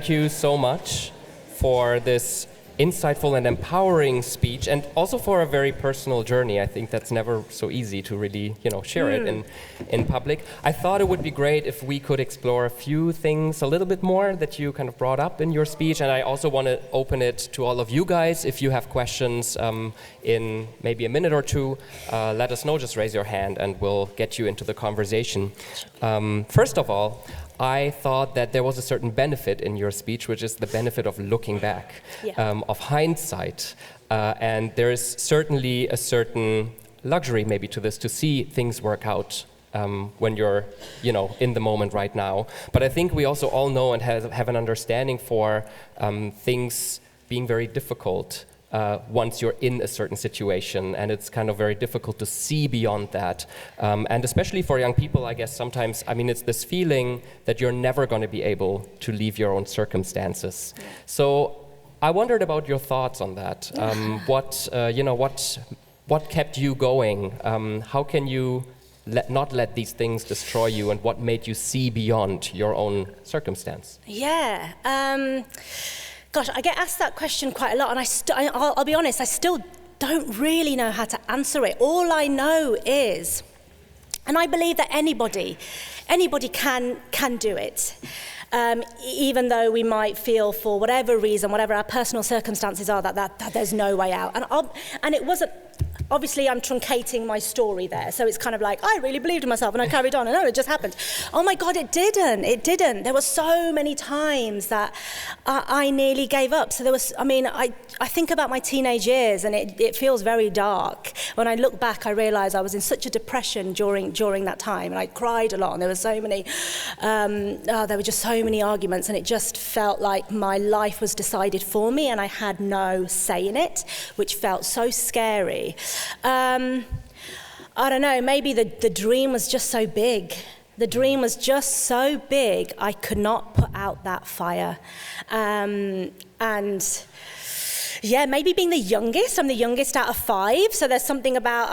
A: you so much for this insightful and empowering speech, and also for a very personal journey. I think that's never so easy to really, share it in public. I thought it would be great if we could explore a few things a little bit more that you kind of brought up in your speech, and I also want to open it to all of you guys. If you have questions in maybe a minute or two, let us know. Just raise your hand and we'll get you into the conversation. First of all, I thought that there was a certain benefit in your speech, which is the benefit of looking back, of hindsight. And there is certainly a certain luxury maybe to this, to see things work out when you're, in the moment right now. But I think we also all know and have an understanding for things being very difficult once you're in a certain situation, and it's kind of very difficult to see beyond that. And especially for young people, I guess sometimes, it's this feeling that you're never going to be able to leave your own circumstances. Yeah. So I wondered about your thoughts on that. What kept you going? How can you not let these things destroy you, and what made you see beyond your own circumstance?
C: Yeah. Gosh, I get asked that question quite a lot, and I'll be honest, I still don't really know how to answer it. All I know is, and I believe that anybody can do it, even though we might feel, for whatever reason, whatever our personal circumstances are, that there's no way out. And it wasn't. Obviously, I'm truncating my story there, so it's kind of like, I really believed in myself and I carried on, and it just happened. Oh my God, it didn't. There were so many times that I nearly gave up. So there was, I think about my teenage years, and it feels very dark. When I look back, I realise I was in such a depression during that time, and I cried a lot, and there were so many, there were just so many arguments, and it just felt like my life was decided for me, and I had no say in it, which felt so scary. I don't know, maybe the dream was just so big. The dream was just so big, I could not put out that fire. And yeah, maybe being the youngest, I'm the youngest out of 5, so there's something about,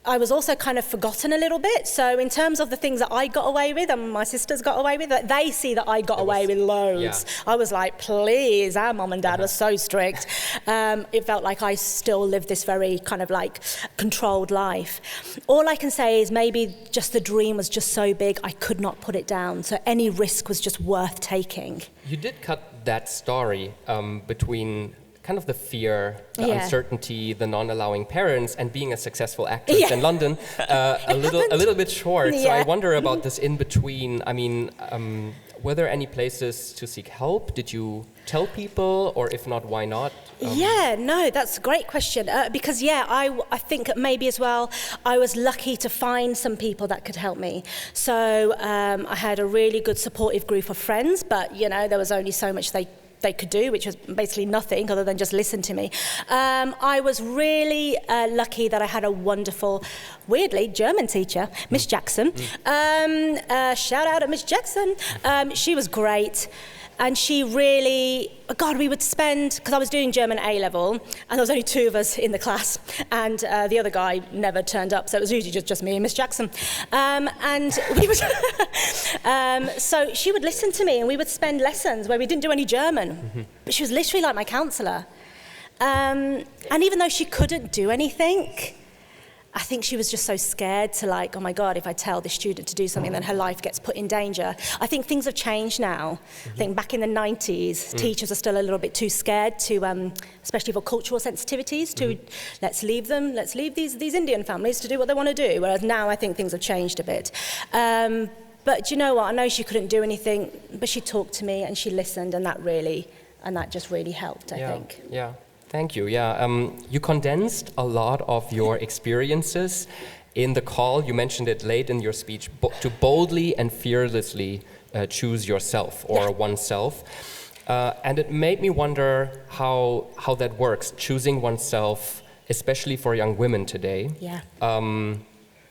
C: I was also kind of forgotten a little bit. So in terms of the things that I got away with and my sisters got away with, they see that I got away with loads. Yeah. I was like, please, our mum and dad were so strict. It felt like I still lived this very kind of like controlled life. All I can say is maybe just the dream was just so big, I could not put it down. So any risk was just worth taking.
A: You did cut that story between kind of the fear, the uncertainty, the non-allowing parents, and being a successful actress in London, a little bit short. Yeah. So I wonder about this in between. Were there any places to seek help? Did you tell people, or if not, why not?
C: That's a great question. Because, I think maybe as well, I was lucky to find some people that could help me. So I had a really good supportive group of friends, but, there was only so much they could do, which was basically nothing other than just listen to me. I was really lucky that I had a wonderful, weirdly, German teacher, Miss Jackson. Shout out to Miss Jackson. She was great. And she really, we would spend, because I was doing German A-level, and there was only 2 of us in the class, and the other guy never turned up, so it was usually just me and Miss Jackson. And we would, so she would listen to me, and we would spend lessons where we didn't do any German. But she was literally like my counsellor. And even though she couldn't do anything, I think she was just so scared to oh my God, if I tell this student to do something, then her life gets put in danger. I think things have changed now. I think back in the 90s, teachers are still a little bit too scared to, especially for cultural sensitivities, to let's leave these Indian families to do what they want to do. Whereas now I think things have changed a bit. But you know what, I know she couldn't do anything, but she talked to me and she listened, and that just really helped, I think.
A: Yeah. Thank you. You condensed a lot of your experiences in the call. You mentioned it late in your speech, to boldly and fearlessly choose yourself or oneself. And it made me wonder how that works, choosing oneself, especially for young women today,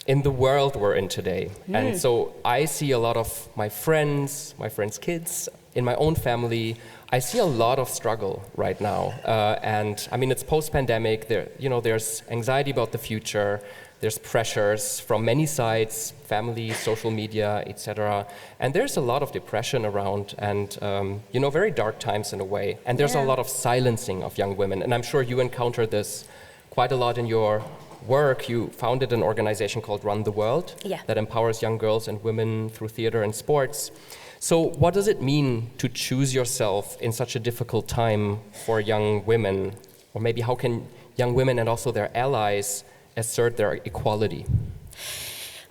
A: in the world we're in today. And so I see a lot of my friends' kids, in my own family, I see a lot of struggle right now, and I mean it's post-pandemic. There's anxiety about the future. There's pressures from many sides, family, social media, etc. And there's a lot of depression around, and very dark times in a way. And there's a lot of silencing of young women. And I'm sure you encounter this quite a lot in your work. You founded an organization called Run the World that empowers young girls and women through theater and sports. So what does it mean to choose yourself in such a difficult time for young women? Or maybe how can young women and also their allies assert their equality?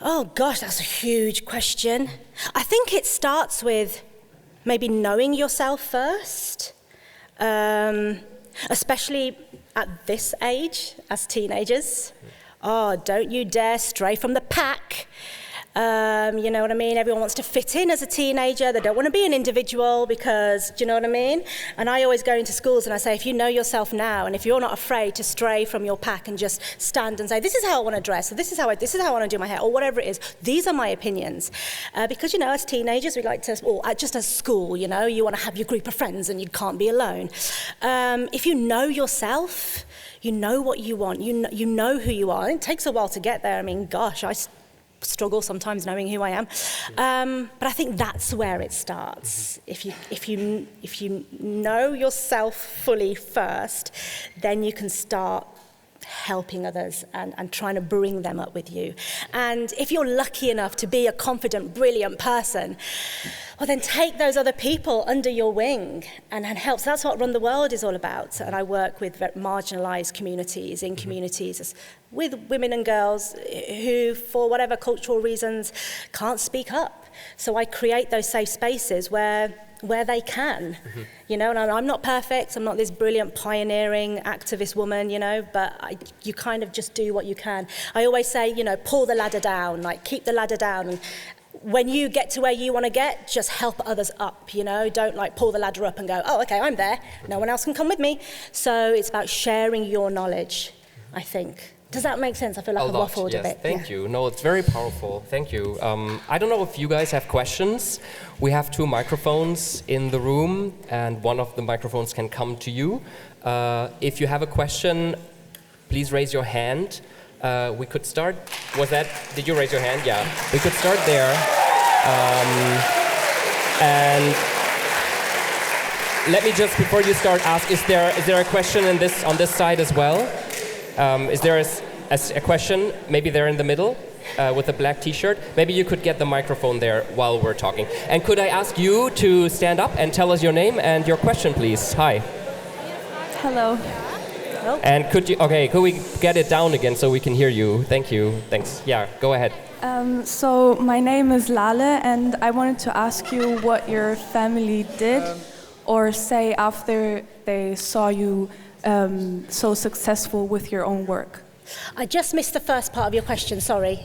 C: Oh gosh, that's a huge question. I think it starts with maybe knowing yourself first, especially at this age as teenagers. Oh, don't you dare stray from the pack. You know what I mean? Everyone wants to fit in as a teenager. They don't want to be an individual because, do you know what I mean? And I always go into schools and I say, if you know yourself now, and if you're not afraid to stray from your pack and just stand and say, this is how I want to dress, or this is how I want to do my hair, or whatever it is, these are my opinions. Because, as teenagers, we like to, or just as school, you want to have your group of friends and you can't be alone. If you know yourself, you know what you want, you know who you are. And it takes a while to get there. I mean, gosh, I struggle sometimes knowing who I am, but I think that's where it starts. If you know yourself fully first, then you can start helping others and trying to bring them up with you. And if you're lucky enough to be a confident, brilliant person, well, then take those other people under your wing and help. So that's what Run the World is all about. And I work with marginalised communities, in communities with women and girls who, for whatever cultural reasons, can't speak up. So I create those safe spaces where they can, and I'm not perfect. I'm not this brilliant pioneering activist woman, but you kind of just do what you can. I always say, pull the ladder down, keep the ladder down. And when you get to where you want to get, just help others up, Don't pull the ladder up and go, oh, okay, I'm there. No one else can come with me. So it's about sharing your knowledge, I think. Does that make sense? I feel like I've waffled a bit.
A: Thank you. No, it's very powerful. Thank you. I don't know if you guys have questions. We have 2 microphones in the room, and one of the microphones can come to you. If you have a question, please raise your hand. We could start. Did you raise your hand? Yeah. We could start there. And let me just, before you start, ask: Is there a question on this side as well? Is there a question? Maybe there in the middle with a black T-shirt. Maybe you could get the microphone there while we're talking. And could I ask you to stand up and tell us your name and your question, please? Hi.
D: Hello.
A: And could we get it down again so we can hear you? Thank you. Thanks. Yeah, go ahead.
D: So my name is Lale, and I wanted to ask you what your family did or say after they saw you so successful with your own work?
C: I just missed the first part of your question, sorry.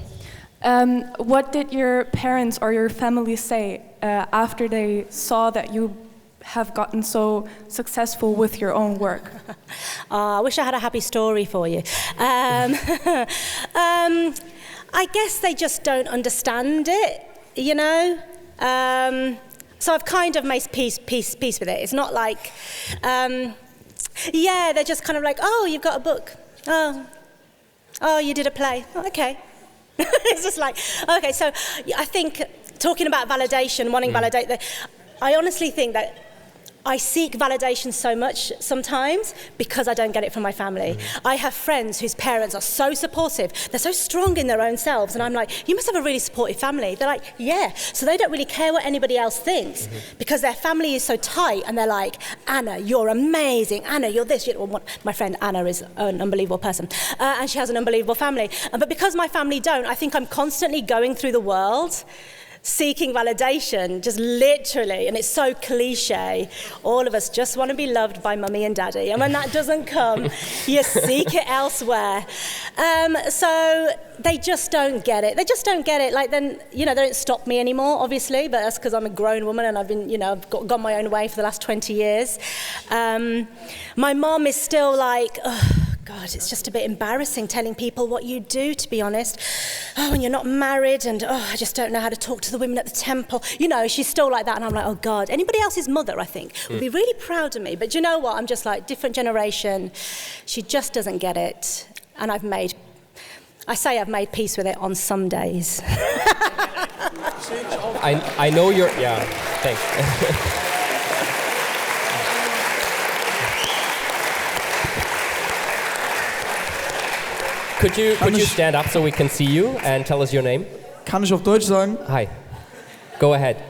D: What did your parents or your family say after they saw that you have gotten so successful with your own work?
C: I wish I had a happy story for you. I guess they just don't understand it, you know? So I've kind of made peace with it. It's not like, they're just kind of like, oh, you've got a book. Oh, you did a play. Oh, okay. It's just like, okay, so I think talking about validation, wanting validate, I honestly think that I seek validation so much sometimes because I don't get it from my family. I have friends whose parents are so supportive, they're so strong in their own selves, and I'm like, you must have a really supportive family. They're like, yeah. So they don't really care what anybody else thinks because their family is so tight, and they're like, Anna, you're amazing. Anna, you're this. My friend Anna is an unbelievable person, and she has an unbelievable family. But because my family don't, I think I'm constantly going through the world seeking validation, just literally, and it's so cliche. All of us just want to be loved by mummy and daddy, and when that doesn't come, you seek it elsewhere. So they just don't get it. They just don't get it. Like then, they don't stop me anymore, obviously, but that's because I'm a grown woman and I've been, I've gone my own way for the last 20 years. My mom is still like, God, it's just a bit embarrassing telling people what you do, to be honest. Oh, and you're not married, and I just don't know how to talk to the women at the temple. She's still like that, and I'm like, oh God. Anybody else's mother, I think, would be really proud of me. But you know what? I'm just like, different generation. She just doesn't get it. And I've made peace with it on some days.
A: I know you're, thanks. Could you stand up so we can see you and tell us your name?
E: Kann ich auf Deutsch sagen?
A: Hi. Go ahead.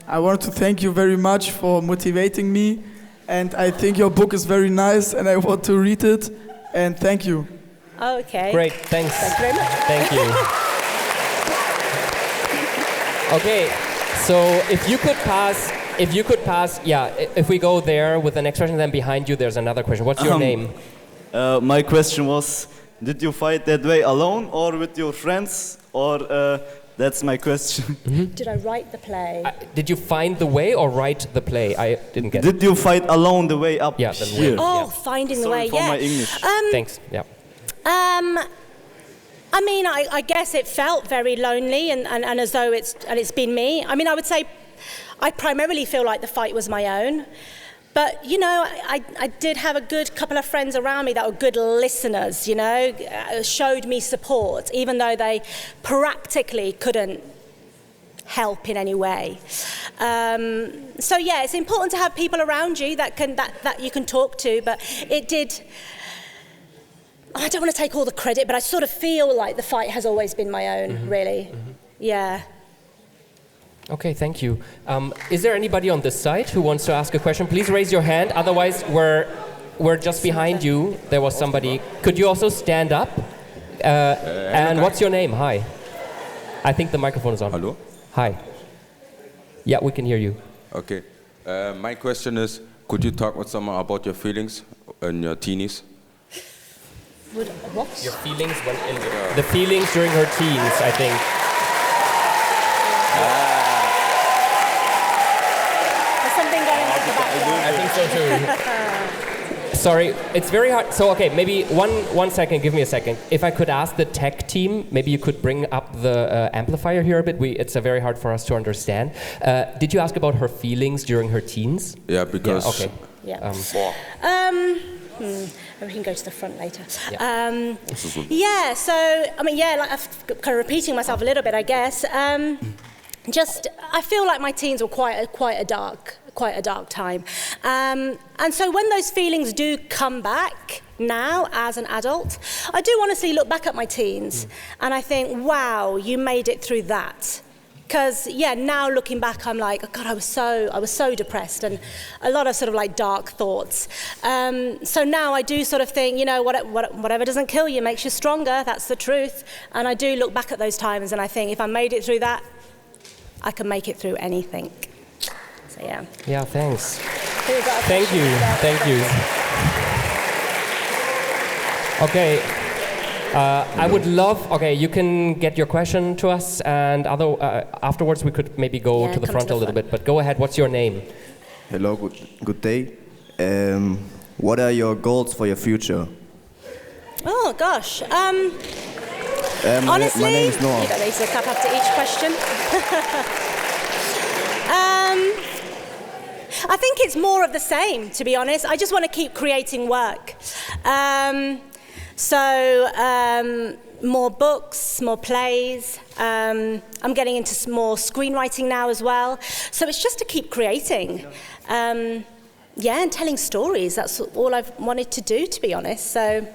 E: I want to thank you very much for motivating me, and I think your book is very nice, and I want to read it. And thank you.
C: Okay.
A: Great. Thanks.
C: Thank you very much.
A: Thank you. Okay. So if you we go there with the next question, then behind you there's another question. What's your name?
F: My question was, did you fight that way alone or with your friends? Or that's my question.
C: Did I write the play?
A: Did you find the way or write the play? I didn't get it.
F: Did you fight alone the way up here?
C: Finding the way,
F: Sorry for my English.
A: Thanks,
C: I mean, I guess it felt very lonely and as though it's been me. I mean, I would say I primarily feel like the fight was my own. But, I did have a good couple of friends around me that were good listeners, showed me support, even though they practically couldn't help in any way. It's important to have people around you that you can talk to, but it did... I don't want to take all the credit, but I sort of feel like the fight has always been my own, really. Yeah.
A: Okay, thank you. Is there anybody on this side who wants to ask a question? Please raise your hand. Otherwise, we're just behind you. There was somebody. Could you also stand up? And what's your name? Hi. I think the microphone is on.
G: Hello?
A: Hi. Yeah, we can hear you.
G: Okay. My question is, could you talk with someone about your feelings in your teenies?
C: What?
A: Your feelings the feelings during her teens, I think. I think so too. Sorry, it's very hard. So, okay, maybe one second, give me a second. If I could ask the tech team, maybe you could bring up the amplifier here a bit. It's very hard for us to understand. Did you ask about her feelings during her teens?
G: Yeah, because...
C: Yeah, okay. We can go to the front later.
A: Yeah.
C: So, I mean, like I'm kind of repeating myself a little bit, I guess. I feel like my teens were quite a dark time. And so when those feelings do come back now as an adult, I do honestly look back at my teens and I think, wow, you made it through that. Because, now looking back, I'm like, oh God, I was so depressed and a lot of sort of like dark thoughts. So now I do sort of think, whatever doesn't kill you makes you stronger. That's the truth. And I do look back at those times and I think if I made it through that, I can make it through anything. So, yeah.
A: Yeah, thanks. Thank you. Okay. I would love. Okay, you can get your question to us, and afterwards we could maybe go to the front a little bit. But go ahead. What's your name?
H: Hello. Good day. What are your goals for your future?
C: Oh gosh.
H: Honestly, my name is Noah.
C: You don't need to clap after each question. I think it's more of the same, to be honest. I just want to keep creating work. More books, more plays. I'm getting into more screenwriting now as well. So it's just to keep creating. And telling stories. That's all I've wanted to do, to be honest. So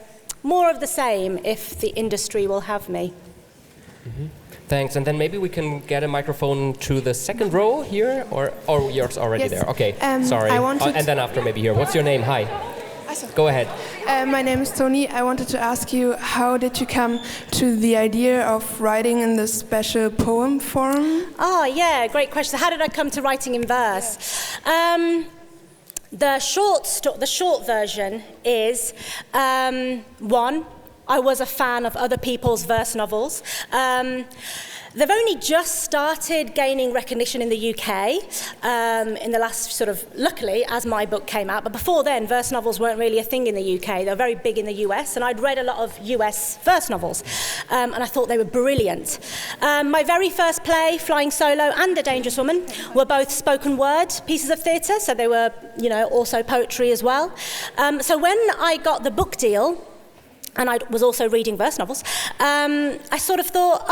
C: more of the same if the industry will have me.
A: Mm-hmm. Thanks. And then maybe we can get a microphone to the second row here, or yours already there. Okay, sorry. And then after maybe here. What's your name? Hi. Go ahead.
I: My name is Tony. I wanted to ask you, how did you come to the idea of writing in this special poem form?
C: Oh, yeah, great question. How did I come to writing in verse? The short version is, one, I was a fan of other people's verse novels. They've only just started gaining recognition in the UK in the last luckily, as my book came out. But before then, verse novels weren't really a thing in the UK. They were very big in the US, and I'd read a lot of US verse novels, and I thought they were brilliant. My very first play, Flying Solo and A Dangerous Woman, were both spoken word pieces of theatre, so they were, also poetry as well. So when I got the book deal, and I was also reading verse novels, I sort of thought,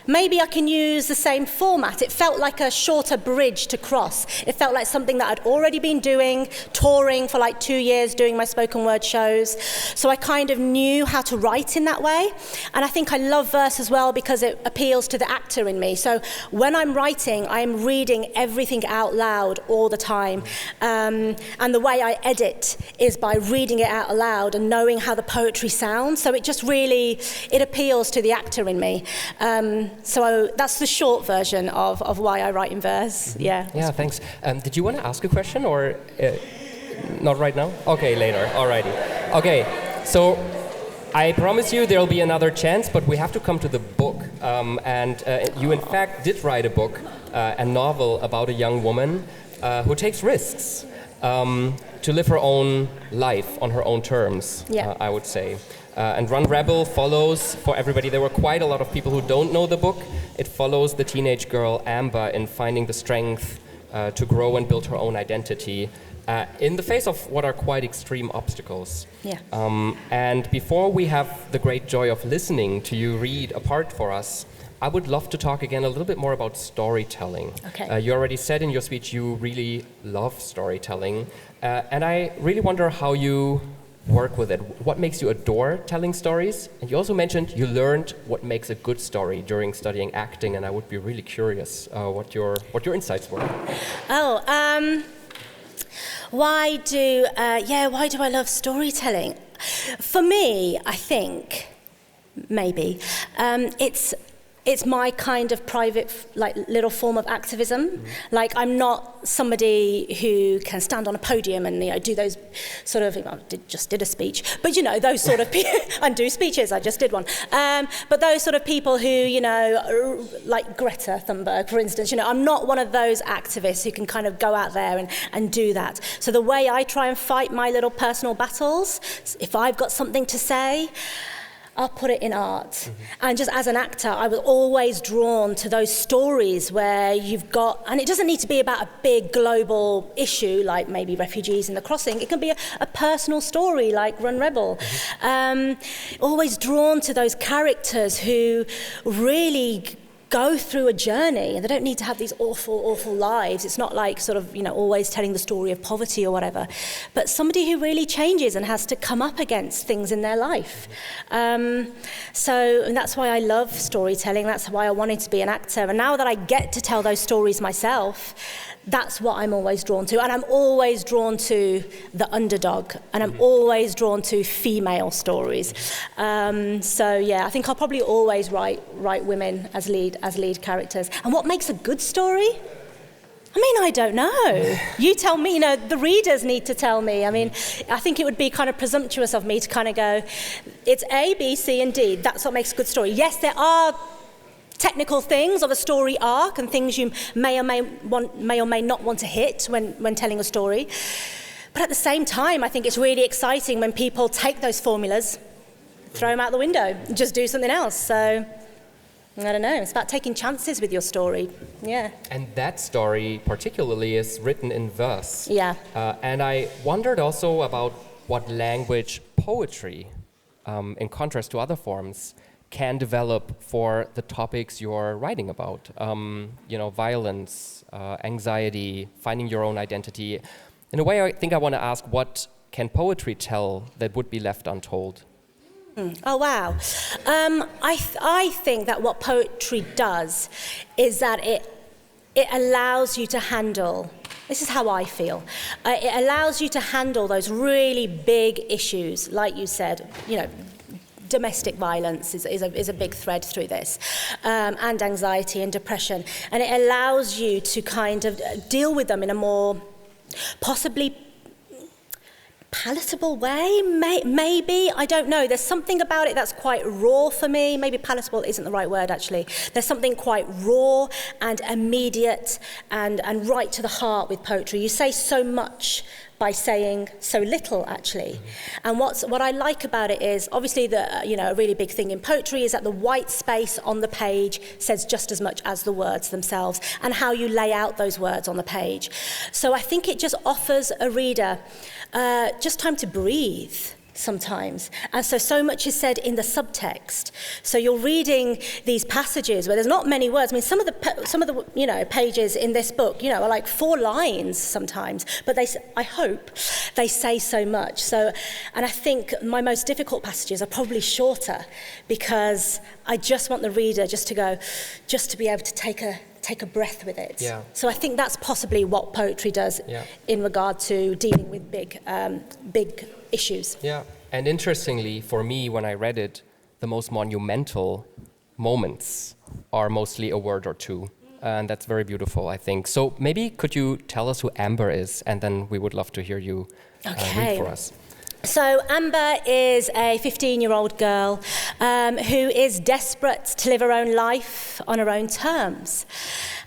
C: maybe I can use the same format. It felt like a shorter bridge to cross. It felt like something that I'd already been doing, touring for 2 years, doing my spoken word shows. So I kind of knew how to write in that way. And I think I love verse as well because it appeals to the actor in me. So when I'm writing, I'm reading everything out loud all the time. And the way I edit is by reading it out loud and knowing how the poetry sounds. So it just really, it appeals to the actor in me. So that's the short version of why I write in verse.
A: Mm-hmm.
C: Yeah.
A: Yeah, thanks. Did you want to ask a question or not right now? Okay, later. Alrighty. Okay, so I promise you there'll be another chance, but we have to come to the book. You in fact did write a book, a novel about a young woman who takes risks to live her own life on her own terms, I would say. And Run Rebel follows, for everybody, there were quite a lot of people who don't know the book. It follows the teenage girl Amber in finding the strength to grow and build her own identity in the face of what are quite extreme obstacles.
C: Yeah.
A: And before we have the great joy of listening to you read a part for us, I would love to talk again a little bit more about storytelling.
C: Okay.
A: You already said in your speech you really love storytelling, and I really wonder how you work with it. What makes you adore telling stories? And you also mentioned you learned what makes a good story during studying acting, and I would be really curious what your insights were.
C: Why do I love storytelling? For me, I think maybe it's my kind of private, little form of activism. Mm-hmm. I'm not somebody who can stand on a podium and do those sort of. Just did a speech, but those sort of people and do speeches. I just did one. But those sort of people who like Greta Thunberg, for instance. I'm not one of those activists who can kind of go out there and do that. So the way I try and fight my little personal battles, if I've got something to say, I'll put it in art. Mm-hmm. And just as an actor, I was always drawn to those stories where you've got, and it doesn't need to be about a big global issue like maybe refugees in the crossing. It can be a personal story like Run Rebel. Mm-hmm. Always drawn to those characters who really go through a journey, and they don't need to have these awful lives. It's not like always telling the story of poverty or whatever, but somebody who really changes and has to come up against things in their life. And that's why I love storytelling. That's why I wanted to be an actor. And now that I get to tell those stories myself, that's what I'm always drawn to. And I'm always drawn to the underdog, and I'm always drawn to female stories. I think I'll probably always write women as lead characters. And what makes a good story? I mean, I don't know. You tell me, the readers need to tell me. I mean, I think it would be kind of presumptuous of me to kind of go, it's A, B, C, and D. That's what makes a good story. Yes, there are technical things of a story arc and things you may or may not want to hit when telling a story. But at the same time, I think it's really exciting when people take those formulas, throw them out the window, and just do something else. So I don't know, it's about taking chances with your story, yeah.
A: And that story particularly is written in verse.
C: Yeah.
A: And I wondered also about what language poetry, in contrast to other forms, can develop for the topics you're writing about. Violence, anxiety, finding your own identity. In a way, I think I want to ask, what can poetry tell that would be left untold?
C: Oh, wow. I think that what poetry does is that it allows you to handle, this is how I feel, it allows you to handle those really big issues, like you said, domestic violence is a big thread through this, and anxiety and depression. And it allows you to kind of deal with them in a more possibly palatable way, maybe, I don't know. There's something about it that's quite raw for me. Maybe palatable isn't the right word, actually. There's something quite raw and immediate and right to the heart with poetry. You say so much by saying so little, actually. And what I like about it is, obviously, a really big thing in poetry is that the white space on the page says just as much as the words themselves, and how you lay out those words on the page. So I think it just offers a reader just time to breathe sometimes. And so much is said in the subtext. So you're reading these passages where there's not many words. I mean, some of the pages in this book, are like 4 lines sometimes, but I hope they say so much. And I think my most difficult passages are probably shorter, because I just want the reader just to be able to take a breath with it.
A: Yeah.
C: So I think that's possibly what poetry does in regard to dealing with big issues.
A: Yeah, and interestingly, for me, when I read it, the most monumental moments are mostly a word or two. And that's very beautiful, I think. So maybe could you tell us who Amber is, and then we would love to hear you read for us.
C: So Amber is a 15-year-old girl who is desperate to live her own life on her own terms.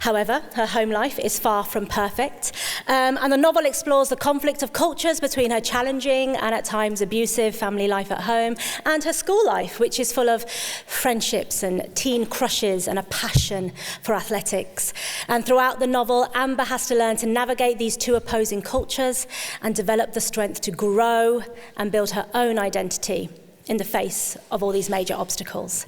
C: However, her home life is far from perfect, and the novel explores the conflict of cultures between her challenging and at times abusive family life at home and her school life, which is full of friendships and teen crushes and a passion for athletics. And throughout the novel, Amber has to learn to navigate these two opposing cultures and develop the strength to grow and build her own identity in the face of all these major obstacles.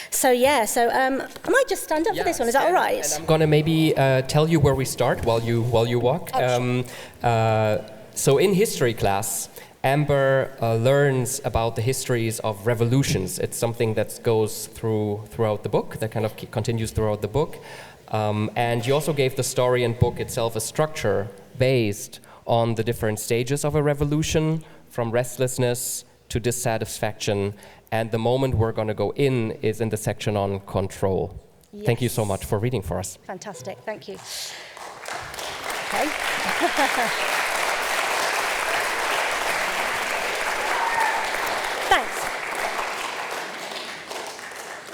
C: So I might just stand up for this one. Is that all right?
A: And I'm going to maybe tell you where we start while you walk. So in history class, Amber learns about the histories of revolutions. It's something that goes throughout the book, that kind of continues throughout the book. And you also gave the story and book itself a structure based on the different stages of a revolution, from restlessness to dissatisfaction, and the moment we're going to go in is in the section on control. Yes. Thank you so much for reading for us.
C: Fantastic, thank you. Okay. Thanks.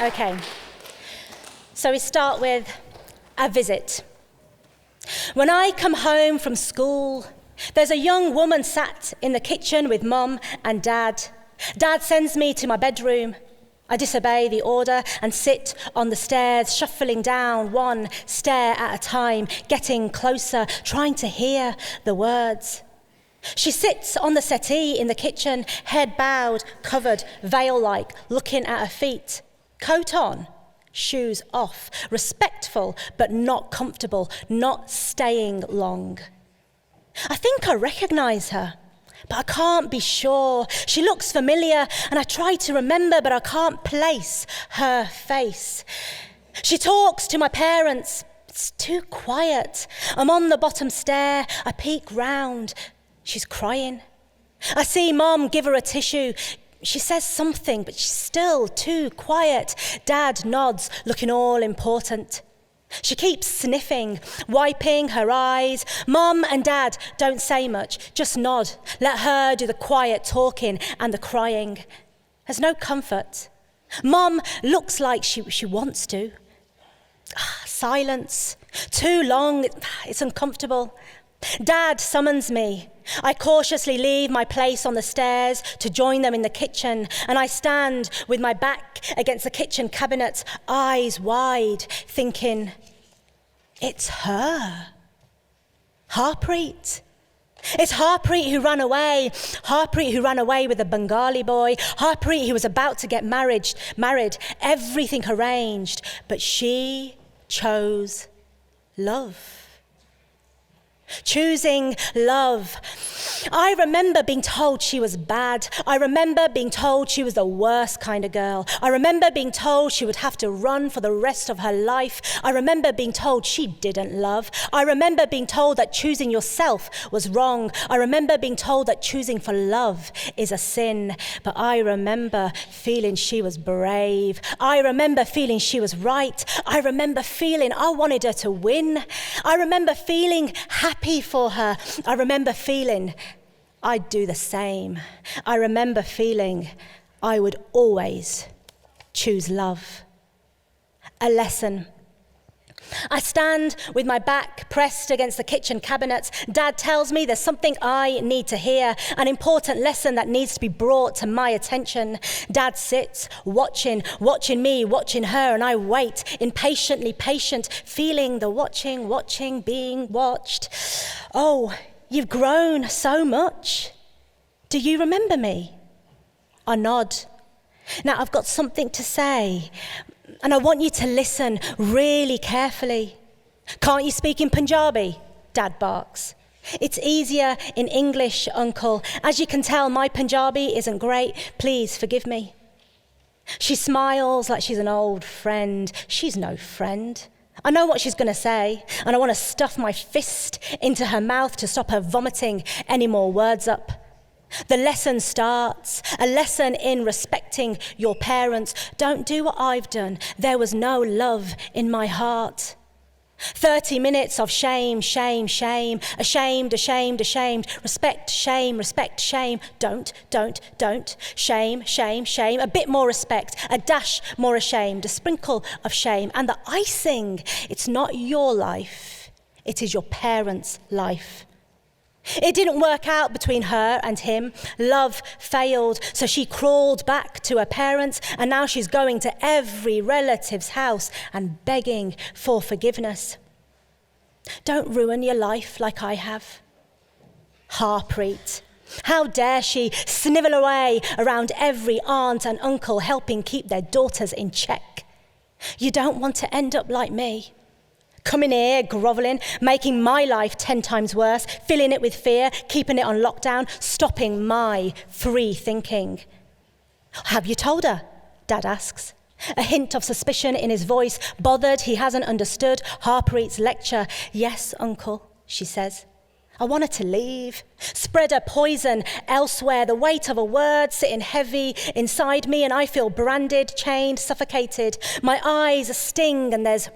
C: Okay, so we start with a visit. When I come home from school, there's a young woman sat in the kitchen with Mum and Dad. Dad sends me to my bedroom. I disobey the order and sit on the stairs, shuffling down one stair at a time, getting closer, trying to hear the words. She sits on the settee in the kitchen, head bowed, covered, veil-like, looking at her feet. Coat on, shoes off, respectful but not comfortable, not staying long. I think I recognise her, but I can't be sure. She looks familiar, and I try to remember, but I can't place her face. She talks to my parents. It's too quiet. I'm on the bottom stair. I peek round. She's crying. I see Mum give her a tissue. She says something, but she's still too quiet. Dad nods, looking all important. She keeps sniffing, wiping her eyes. Mum and Dad don't say much, just nod. Let her do the quiet talking and the crying. There's no comfort. Mum looks like she wants to. Silence. Too long, it's uncomfortable. Dad summons me. I cautiously leave my place on the stairs to join them in the kitchen, and I stand with my back against the kitchen cabinet, eyes wide, thinking, it's her. Harpreet. It's Harpreet who ran away. Harpreet who ran away with a Bengali boy. Harpreet who was about to get married, everything arranged, but she chose love. Choosing love. I remember being told she was bad. I remember being told she was the worst kind of girl. I remember being told she would have to run for the rest of her life. I remember being told she didn't love. I remember being told that choosing yourself was wrong. I remember being told that choosing for love is a sin. But I remember feeling she was brave. I remember feeling she was right. I remember feeling I wanted her to win. I remember feeling happy for her. I remember feeling I'd do the same. I remember feeling I would always choose love. A lesson. I stand with my back pressed against the kitchen cabinets. Dad tells me there's something I need to hear, an important lesson that needs to be brought to my attention. Dad sits, watching me, watching her, and I wait, impatiently patient, feeling the watching, being watched. Oh, you've grown so much. Do you remember me? I nod. Now I've got something to say, and I want you to listen really carefully. Can't you speak in Punjabi? Dad barks. It's easier in English, Uncle. As you can tell, my Punjabi isn't great. Please forgive me. She smiles like she's an old friend. She's no friend. I know what she's going to say, and I want to stuff my fist into her mouth to stop her vomiting any more words up. The lesson starts, a lesson in respecting your parents. Don't do what I've done. There was no love in my heart. 30 minutes of shame, shame, shame, ashamed, ashamed, ashamed, respect, shame, don't, shame, shame, shame, a bit more respect, a dash more ashamed, a sprinkle of shame, and the icing. It's not your life, it is your parents' life. It didn't work out between her and him. Love failed, so she crawled back to her parents, and now she's going to every relative's house and begging for forgiveness. Don't ruin your life like I have. Harpreet. How dare she snivel away around every aunt and uncle helping keep their daughters in check. You don't want to end up like me. Coming here, grovelling, making my life 10 times worse, filling it with fear, keeping it on lockdown, stopping my free thinking. Have you told her? Dad asks. A hint of suspicion in his voice, bothered he hasn't understood Harpreet's lecture. Yes, Uncle, she says. I wanted to leave, spread a poison elsewhere, the weight of a word sitting heavy inside me, and I feel branded, chained, suffocated. My eyes sting, and there's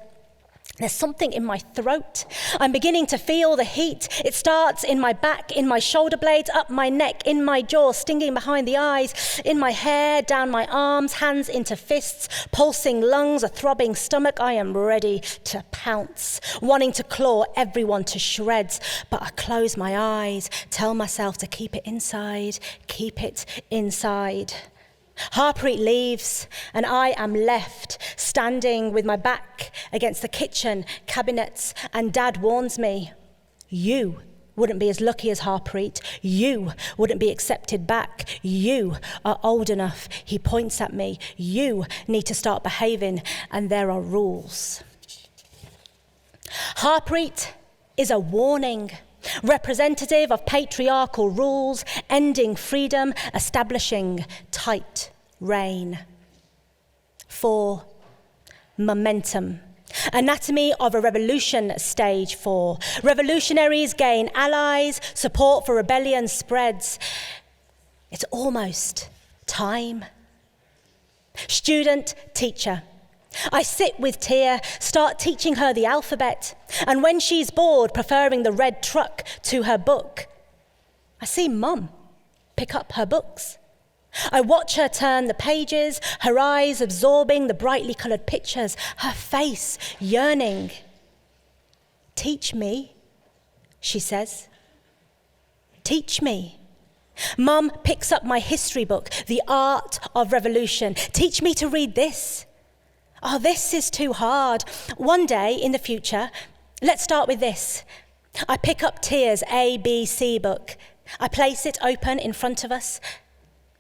C: something in my throat. I'm beginning to feel the heat. It starts in my back, in my shoulder blades, up my neck, in my jaw, stinging behind the eyes, in my hair, down my arms, hands into fists, pulsing lungs, a throbbing stomach. I am ready to pounce, wanting to claw everyone to shreds. But I close my eyes, tell myself to keep it inside, keep it inside. Harpreet leaves, and I am left standing with my back against the kitchen cabinets, and Dad warns me, you wouldn't be as lucky as Harpreet. You wouldn't be accepted back. You are old enough. He points at me. You need to start behaving, and there are rules. Harpreet is a warning. Representative of patriarchal rules, ending freedom, establishing tight rein. 4. Momentum. Anatomy of a revolution, stage 4. Revolutionaries gain allies, support for rebellion spreads. It's almost time. Student, teacher. I sit with Tia, start teaching her the alphabet, and when she's bored, preferring the red truck to her book, I see Mum pick up her books. I watch her turn the pages, her eyes absorbing the brightly coloured pictures, her face yearning. "Teach me," she says. "Teach me." Mum picks up my history book, The Art of Revolution. "Teach me to read this." "Oh, this is too hard. One day in the future, let's start with this." I pick up Tia's ABC book. I place it open in front of us.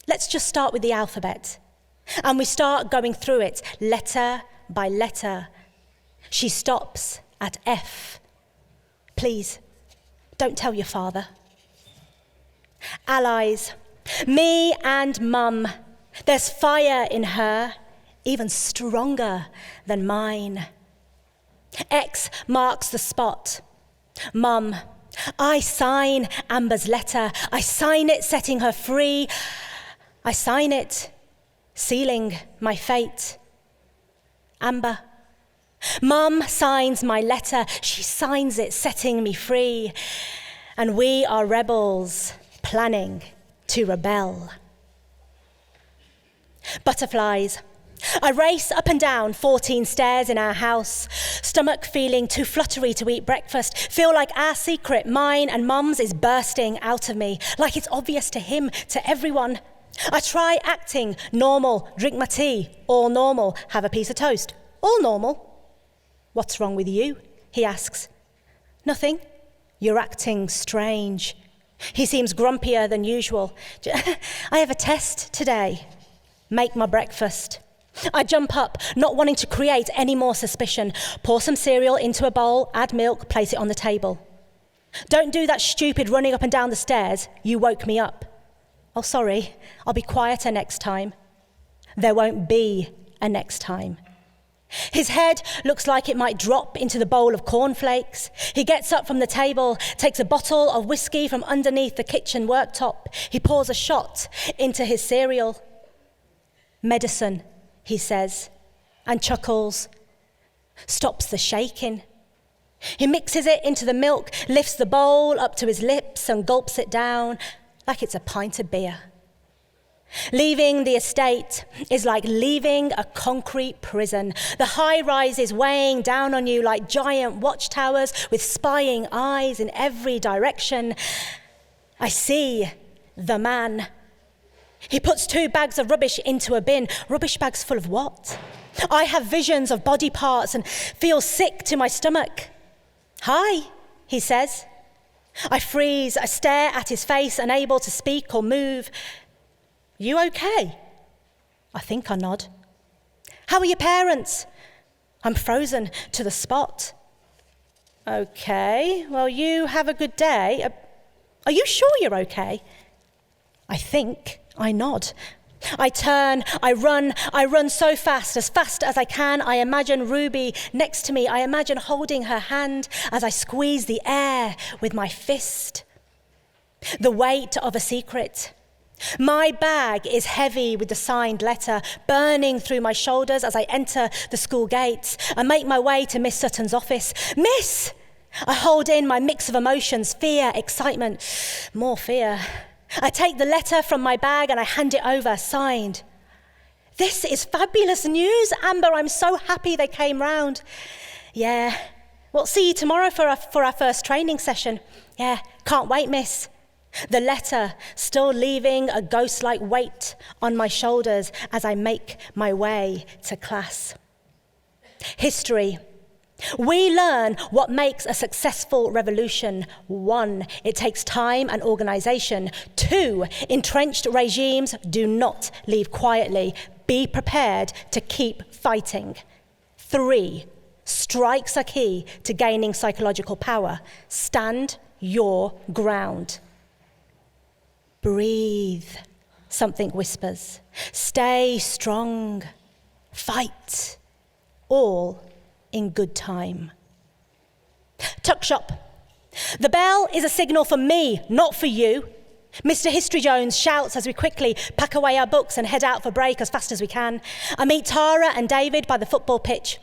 C: Let's just start with the alphabet. And we start going through it, letter by letter. She stops at F. "Please, don't tell your father." Allies, me and Mum. There's fire in her, even stronger than mine. X marks the spot. Mum, I sign Amber's letter. I sign it, setting her free. I sign it, sealing my fate. Amber. Mum signs my letter. She signs it, setting me free. And we are rebels, planning to rebel. Butterflies. I race up and down 14 stairs in our house, stomach feeling too fluttery to eat breakfast, feel like our secret, mine and Mum's, is bursting out of me, like it's obvious to him, to everyone. I try acting normal, drink my tea, all normal, have a piece of toast, all normal. "What's wrong with you?" he asks. "Nothing. You're acting strange." He seems grumpier than usual. "I have a test today." Make my breakfast. I jump up, not wanting to create any more suspicion. Pour some cereal into a bowl, add milk, place it on the table. "Don't do that stupid running up and down the stairs. You woke me up." "Oh, sorry, I'll be quieter next time." There won't be a next time. His head looks like it might drop into the bowl of cornflakes. He gets up from the table, takes a bottle of whiskey from underneath the kitchen worktop. He pours a shot into his cereal. "Medicine," he says, and chuckles. Stops the shaking. He mixes it into the milk, lifts the bowl up to his lips and gulps it down like it's a pint of beer. Leaving the estate is like leaving a concrete prison. The high rises weighing down on you like giant watchtowers with spying eyes in every direction. I see the man. He puts 2 bags of rubbish into a bin. Rubbish bags full of what? I have visions of body parts and feel sick to my stomach. "Hi," he says. I freeze. I stare at his face, unable to speak or move. "You okay?" I think I nod. "How are your parents?" I'm frozen to the spot. "Okay, well, you have a good day. Are you sure you're okay?" I think. I nod. I turn, I run so fast as I can. I imagine Ruby next to me. I imagine holding her hand as I squeeze the air with my fist. The weight of a secret. My bag is heavy with the signed letter, burning through my shoulders as I enter the school gates. I make my way to Miss Sutton's office. "Miss!" I hold in my mix of emotions, fear, excitement, more fear. I take the letter from my bag and I hand it over, signed. "This is fabulous news, Amber. I'm so happy they came round." "Yeah, we'll see you tomorrow for our first training session." "Yeah, can't wait, miss." The letter still leaving a ghost-like weight on my shoulders as I make my way to class. History. We learn what makes a successful revolution. 1, it takes time and organization. 2, entrenched regimes do not leave quietly. Be prepared to keep fighting. 3, strikes are key to gaining psychological power. Stand your ground. Breathe, something whispers. Stay strong. Fight. All in good time. Tuck shop. The bell is a signal for me, not for you. Mr. History Jones shouts as we quickly pack away our books and head out for break as fast as we can. I meet Tara and David by the football pitch.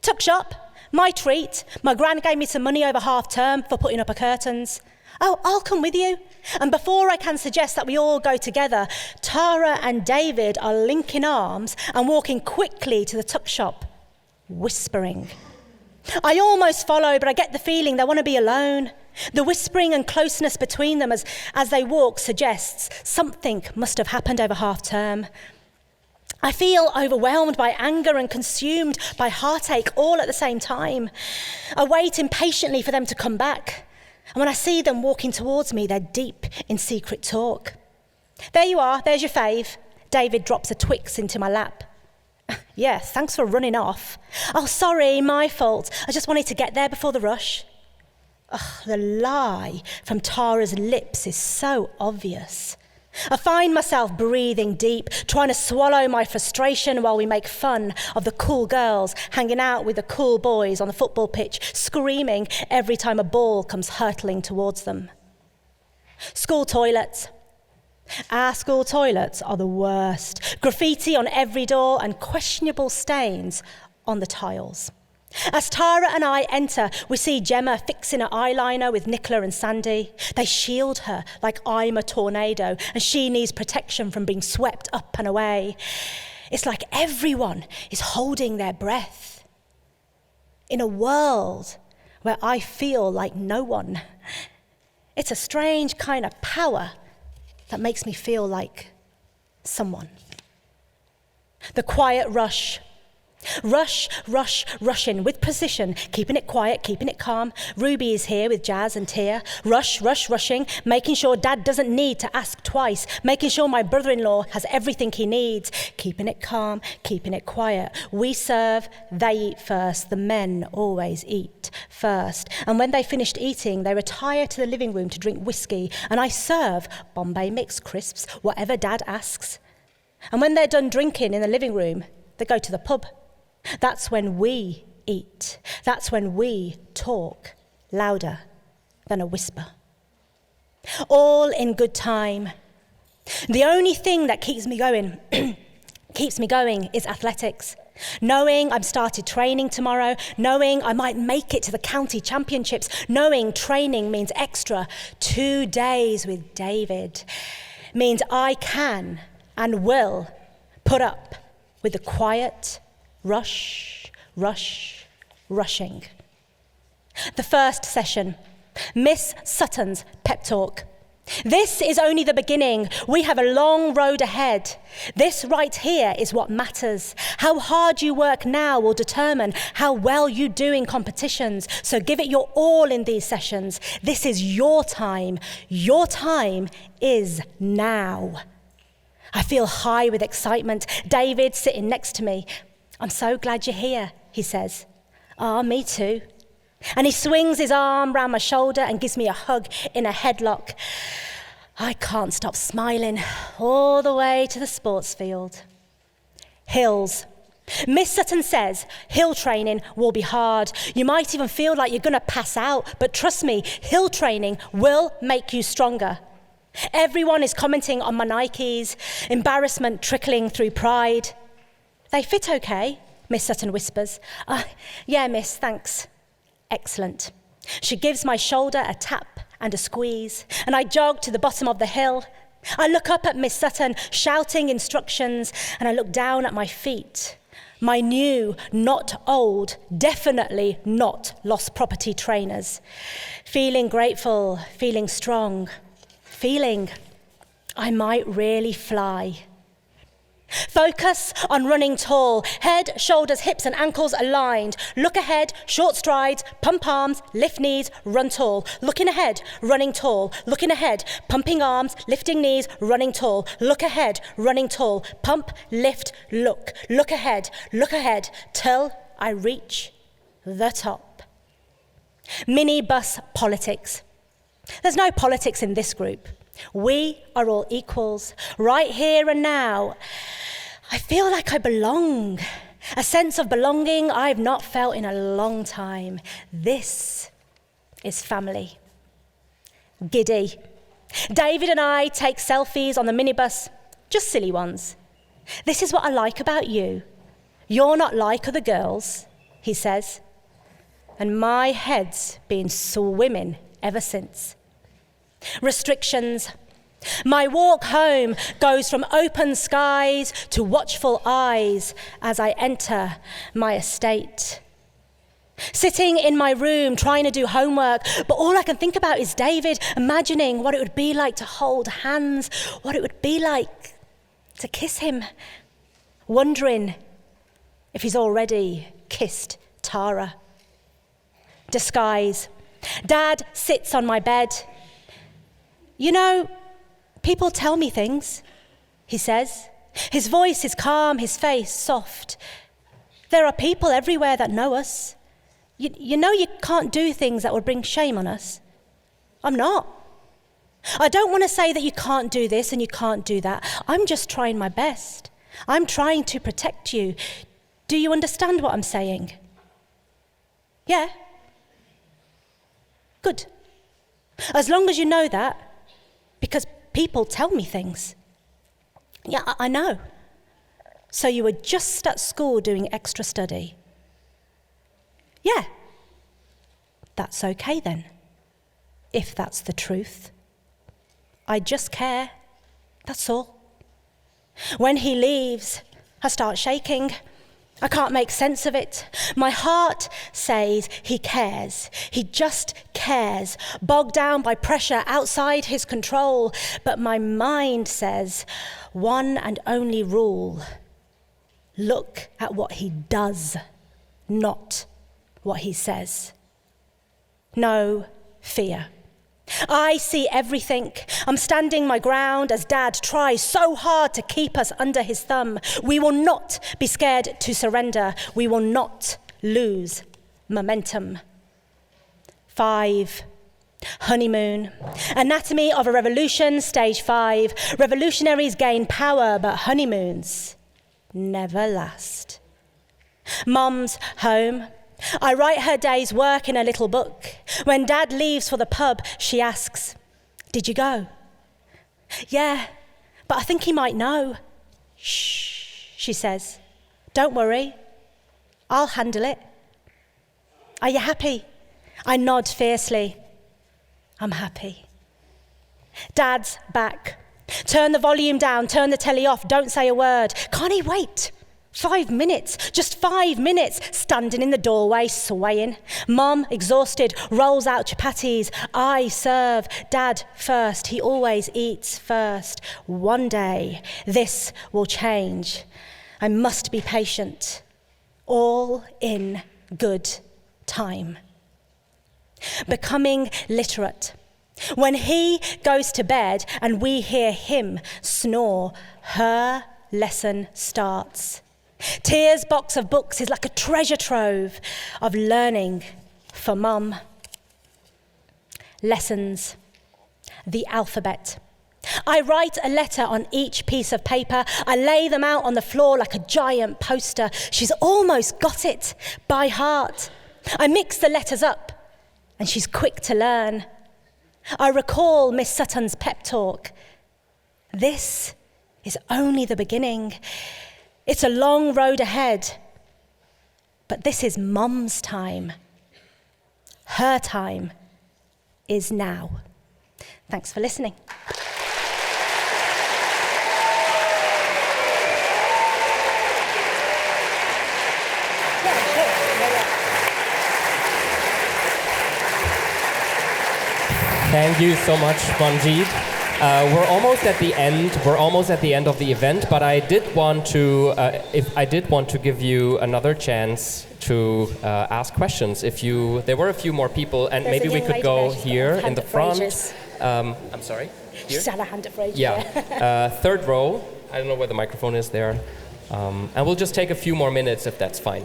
C: Tuck shop, my treat. My gran gave me some money over half term for putting up her curtains. Oh, I'll come with you. And before I can suggest that we all go together, Tara and David are linking arms and walking quickly to the tuck shop, whispering. I almost follow, but I get the feeling they want to be alone. The whispering and closeness between them as they walk suggests something must have happened over half term. I feel overwhelmed by anger and consumed by heartache all at the same time. I wait impatiently for them to come back. And when I see them walking towards me, they're deep in secret talk. There you are, there's your fave. David drops a Twix into my lap. Yeah, thanks for running off. Oh, sorry, my fault. I just wanted to get there before the rush. Ugh, the lie from Tara's lips is so obvious. I find myself breathing deep, trying to swallow my frustration while we make fun of the cool girls hanging out with the cool boys on the football pitch, screaming every time a ball comes hurtling towards them. School toilets. Our school toilets are the worst. Graffiti on every door and questionable stains on the tiles. As Tara and I enter, we see Gemma fixing her eyeliner with Nicola and Sandy. They shield her like I'm a tornado, and she needs protection from being swept up and away. It's like everyone is holding their breath. In a world where I feel like no one. It's a strange kind of power that makes me feel like someone. The quiet rush. Rushing with precision, keeping it quiet, keeping it calm. Ruby is here with Jazz and Tia. Rushing, making sure Dad doesn't need to ask twice, making sure my brother-in-law has everything he needs. Keeping it calm, keeping it quiet. We serve, they eat first. The men always eat first. And when they finished eating, they retire to the living room to drink whiskey, and I serve Bombay mix crisps, whatever Dad asks. And when they're done drinking in the living room, they go to the pub. That's when we eat. That's when we talk louder than a whisper. All in good time. The only thing that keeps me going is athletics. Knowing I'm started training tomorrow, knowing I might make it to the county championships, knowing training means extra 2 days with David, means I can and will put up with the quiet rushing. The first session, Miss Sutton's pep talk. This is only the beginning. We have a long road ahead. This right here is what matters. How hard you work now will determine how well you do in competitions. So give it your all in these sessions. This is your time. Your time is now. I feel high with excitement. David sitting next to me. I'm so glad you're here, he says. Ah, me too. And he swings his arm round my shoulder and gives me a hug in a headlock. I can't stop smiling all the way to the sports field. Hills. Miss Sutton says hill training will be hard. You might even feel like you're going to pass out, but trust me, hill training will make you stronger. Everyone is commenting on my Nikes, embarrassment trickling through pride. They fit okay, Miss Sutton whispers. Yeah, miss, thanks. Excellent. She gives my shoulder a tap and a squeeze, and I jog to the bottom of the hill. I look up at Miss Sutton, shouting instructions, and I look down at my feet. My new, not old, definitely not lost property trainers. Feeling grateful, feeling strong, feeling I might really fly. Focus on running tall, head, shoulders, hips and ankles aligned. Look ahead, short strides, pump arms, lift knees, run tall. Looking ahead, running tall. Looking ahead, pumping arms, lifting knees, running tall. Look ahead, running tall. Pump, lift, look. Look ahead, till I reach the top. Minibus politics. There's no politics in this group. We are all equals, right here and now. I feel like I belong, a sense of belonging I've not felt in a long time. This is family. Giddy. David and I take selfies on the minibus, just silly ones. This is what I like about you. You're not like other girls, he says. And my head's been swimming ever since. Restrictions. My walk home goes from open skies to watchful eyes as I enter my estate. Sitting in my room trying to do homework, but all I can think about is David, imagining what it would be like to hold hands, what it would be like to kiss him, wondering if he's already kissed Tara. Disguise. Dad sits on my bed. You know, people tell me things, he says. His voice is calm, his face soft. There are people everywhere that know us. You know you can't do things that would bring shame on us. I'm not. I don't want to say that you can't do this and you can't do that. I'm just trying my best. I'm trying to protect you. Do you understand what I'm saying? Yeah. Good. As long as you know that, because people tell me things. Yeah, I know. So you were just at school doing extra study. Yeah. That's okay then, if that's the truth. I just care, that's all. When he leaves, I start shaking. I can't make sense of it. My heart says he cares. He just cares, bogged down by pressure outside his control. But my mind says, one and only rule: look at what he does, not what he says. No fear. I see everything. I'm standing my ground as Dad tries so hard to keep us under his thumb. We will not be scared to surrender. We will not lose momentum. 5. Honeymoon. Anatomy of a revolution, stage 5. Revolutionaries gain power, but honeymoons never last. Mum's home. I write her day's work in a little book. When Dad leaves for the pub, she asks, "Did you go?" "Yeah, but I think he might know." "Shh," she says. "Don't worry. I'll handle it." "Are you happy?" I nod fiercely. I'm happy. Dad's back. Turn the volume down, turn the telly off, don't say a word. Can't he wait? 5 minutes, just 5 minutes, standing in the doorway, swaying. Mum, exhausted, rolls out chapatis. I serve. Dad first. He always eats first. One day, this will change. I must be patient. All in good time. Becoming literate. When he goes to bed and we hear him snore, her lesson starts. Tears' box of books is like a treasure trove of learning for Mum. Lessons. The alphabet. I write a letter on each piece of paper. I lay them out on the floor like a giant poster. She's almost got it by heart. I mix the letters up, and she's quick to learn. I recall Miss Sutton's pep talk. This is only the beginning. It's a long road ahead, but this is Mum's time. Her time is now. Thanks for listening.
A: Thank you so much, Manjeet. We're almost at the end. We're almost at the end of the event, but I did want to give you another chance to ask questions. There were a few more people, and maybe we could go here in the front. I'm sorry. Here?
C: She's had a hand up for ages.
A: Yeah. Third row. I don't know where the microphone is there, and we'll just take a few more minutes if that's fine.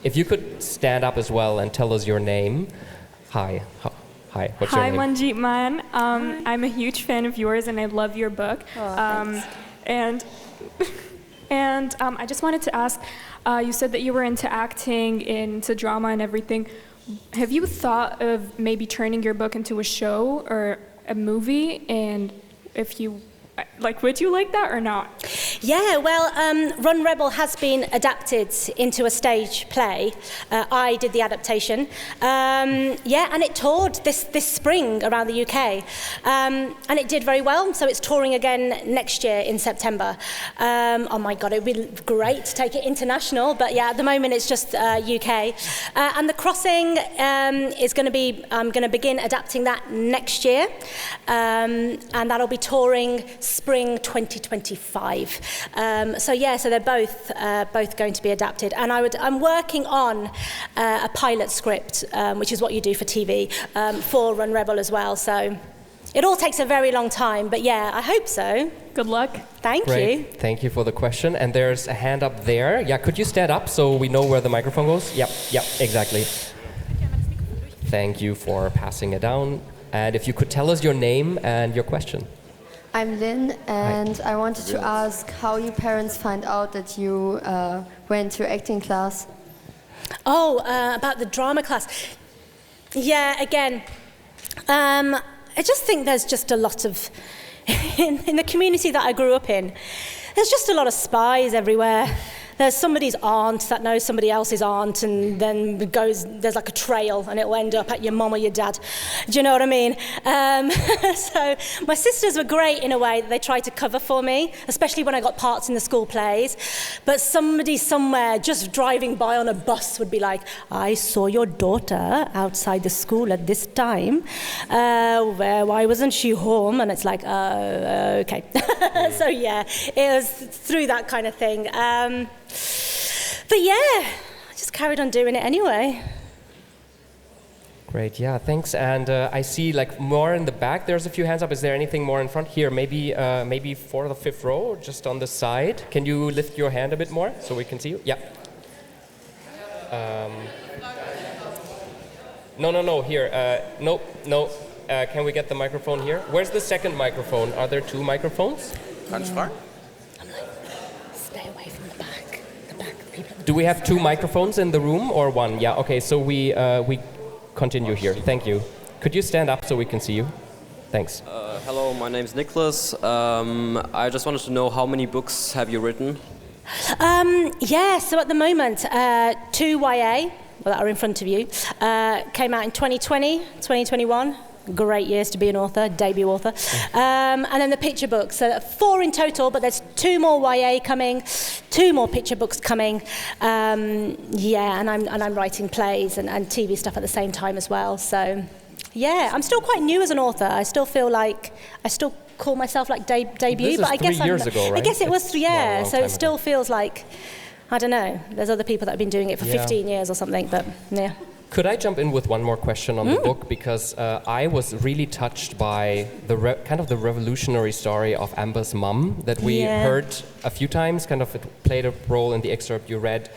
A: If you could stand up as well and tell us your name. Hi. Hi, what's your name?
J: Hi, Manjeet Mann. I'm a huge fan of yours, and I love your book.
C: Thanks.
J: And I just wanted to ask, you said that you were into acting, into drama and everything. Have you thought of maybe turning your book into a show, or a movie, and if you would you like that or not?
C: Yeah, well, Run Rebel has been adapted into a stage play. I did the adaptation. And it toured this spring around the UK. And it did very well, so it's touring again next year in September. Oh my God, it would be great to take it international, but yeah, at the moment it's just UK. And The Crossing is going to be, I'm going to begin adapting that next year. And that'll be touring spring 2025. So they're both going to be adapted, and I'm working on a pilot script, which is what you do for TV, for Run Rebel as well. So it all takes a very long time, but yeah, I hope so.
J: Good luck.
C: Thank
A: Great.
C: you.
A: Thank you for the question. And there's a hand up there. Yeah, could you stand up so we know where the microphone goes? Yep, exactly. Thank you for passing it down. And if you could tell us your name and your question.
K: I'm Lynn, and I wanted to ask how your parents find out that you went to acting class.
C: Oh, about the drama class. Yeah, again, I just think there's just a lot of, in the community that I grew up in, there's just a lot of spies everywhere. There's somebody's aunt that knows somebody else's aunt, and then there's like a trail, and it will end up at your mum or your dad. Do you know what I mean? So my sisters were great in a way that they tried to cover for me, especially when I got parts in the school plays. But somebody somewhere just driving by on a bus would be like, I saw your daughter outside the school at this time. Why wasn't she home? And it's like, okay. So yeah, it was through that kind of thing. But yeah, I just carried on doing it anyway.
A: Great, yeah, thanks. And I see more in the back. There's a few hands up. Is there anything more in front? Here, maybe 4th or 5th row, just on the side. Can you lift your hand a bit more so we can see you? Yeah. No. Here. No. Can we get the microphone here? Where's the second microphone? Are there 2 microphones?
G: Ganz far?
C: Stay away from the back.
A: Do we have 2 microphones in the room or 1? Yeah, okay, so we continue here. Thank you. Could you stand up so we can see you? Thanks.
L: Hello, my name is Nicholas. I just wanted to know, how many books have you written?
C: So at the moment, 2 YA, that are in front of you, came out in 2020, 2021. Great years to be an author, debut author. And then the picture books, so 4 in total, but there's 2 more YA coming, 2 more picture books coming. And I'm writing plays and TV stuff at the same time as well. So yeah, I'm still quite new as an author. I still feel like I still call myself debut,
A: but I guess 3 years ago, right?
C: I guess it was so it still
A: ago.
C: Feels like, I don't know, there's other people that have been doing it for 15 years or something, but yeah.
A: Could I jump in with one more question on the book? Because I was really touched by the revolutionary story of Amber's mum that we heard a few times, it played a role in the excerpt you read.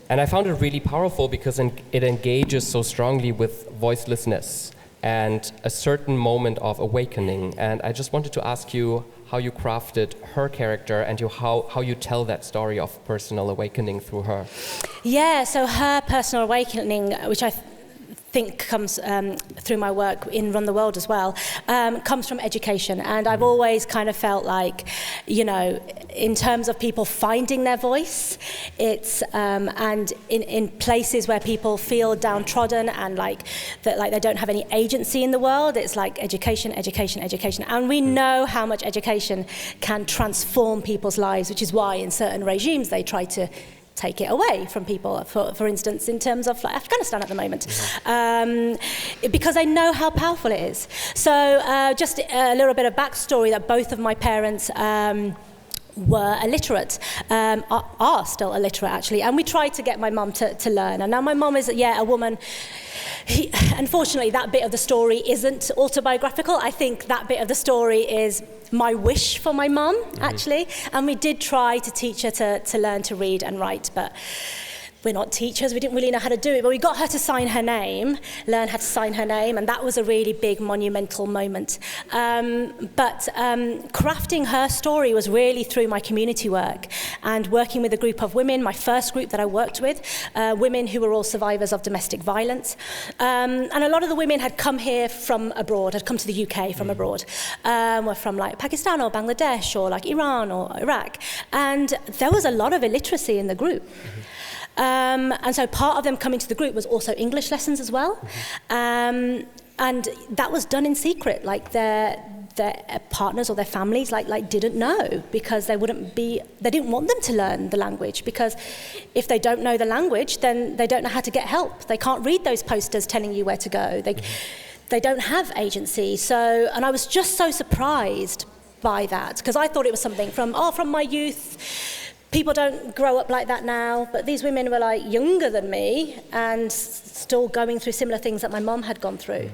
A: And I found it really powerful because it engages so strongly with voicelessness and a certain moment of awakening. And I just wanted to ask you how you crafted her character and how you tell that story of personal awakening through her.
C: Yeah, so her personal awakening, which I think comes through my work in Run the World as well, comes from education. And I've always kind of felt like, in terms of people finding their voice, it's and in places where people feel downtrodden and like they don't have any agency in the world, it's like education. And we know how much education can transform people's lives, which is why in certain regimes they try to take it away from people, for instance, in terms of Afghanistan at the moment, because I know how powerful it is. So just a little bit of backstory, that both of my parents were illiterate, are still illiterate actually, and we tried to get my mum to learn. And now my mum is a woman. Unfortunately, that bit of the story isn't autobiographical. I think that bit of the story is my wish for my mum, actually. And we did try to teach her to learn to read and write, but we're not teachers, we didn't really know how to do it, but we got her to sign her name, learn how to sign her name, and that was a really big monumental moment. But crafting her story was really through my community work and working with a group of women, my first group that I worked with, women who were all survivors of domestic violence. And a lot of the women had come here from abroad, had come to the UK from abroad, were from like Pakistan or Bangladesh or like Iran or Iraq. And there was a lot of illiteracy in the group. And so part of them coming to the group was also English lessons as well. And that was done in secret, like their partners or their families like didn't know, because they didn't want them to learn the language, because if they don't know the language, then they don't know how to get help. They can't read those posters telling you where to go. They don't have agency. So, and I was just so surprised by that, because I thought it was something from my youth. People don't grow up like that now, but these women were like younger than me and still going through similar things that my mum had gone through.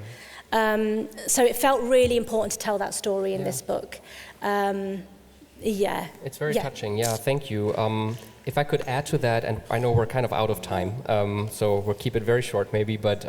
C: So it felt really important to tell that story in this book.
A: It's very touching. Yeah, thank you. If I could add to that, and I know we're kind of out of time, so we'll keep it very short maybe, but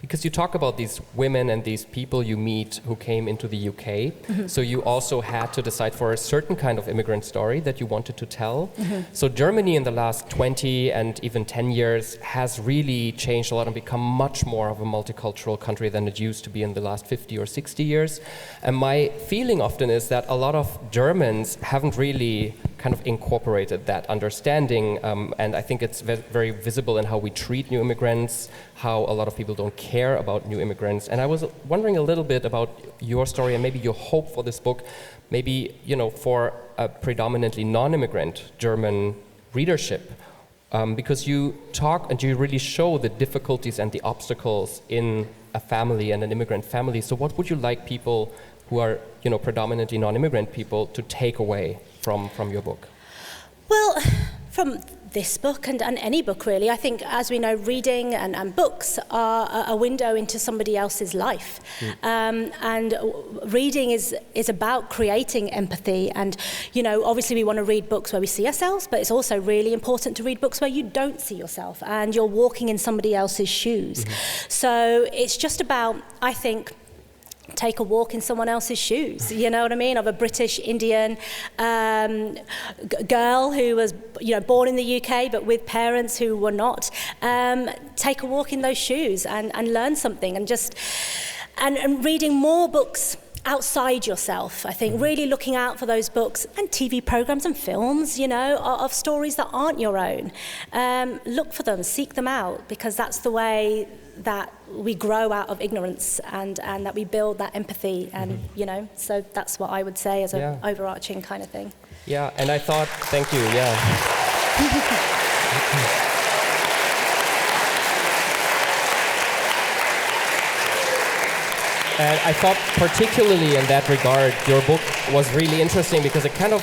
A: because you talk about these women and these people you meet who came into the UK, so you also had to decide for a certain kind of immigrant story that you wanted to tell. So Germany in the last 20 and even 10 years has really changed a lot and become much more of a multicultural country than it used to be in the last 50 or 60 years. And my feeling often is that a lot of Germans haven't really kind of incorporated that understanding, and I think it's very visible in how we treat new immigrants, how a lot of people don't care about new immigrants. And I was wondering a little bit about your story and maybe your hope for this book, maybe, for a predominantly non-immigrant German readership, because you talk and you really show the difficulties and the obstacles in a family and an immigrant family. So what would you like people who are, predominantly non-immigrant people to take away from your book?
C: Well, from this book and any book really, I think, as we know, reading and books are a window into somebody else's life. And reading is about creating empathy, and obviously we want to read books where we see ourselves, but it's also really important to read books where you don't see yourself and you're walking in somebody else's shoes. So it's just about, I think, take a walk in someone else's shoes, you know what I mean, of a British Indian girl who was born in the UK but with parents who were not. Take a walk in those shoes and learn something, and reading more books outside yourself. I think really looking out for those books and TV programs and films, of stories that aren't your own. Look for them, seek them out, because that's the way that we grow out of ignorance and that we build that empathy, and so that's what I would say as an overarching kind of thing.
A: Yeah, and I thought, thank you, And I thought particularly in that regard, your book was really interesting because it kind of,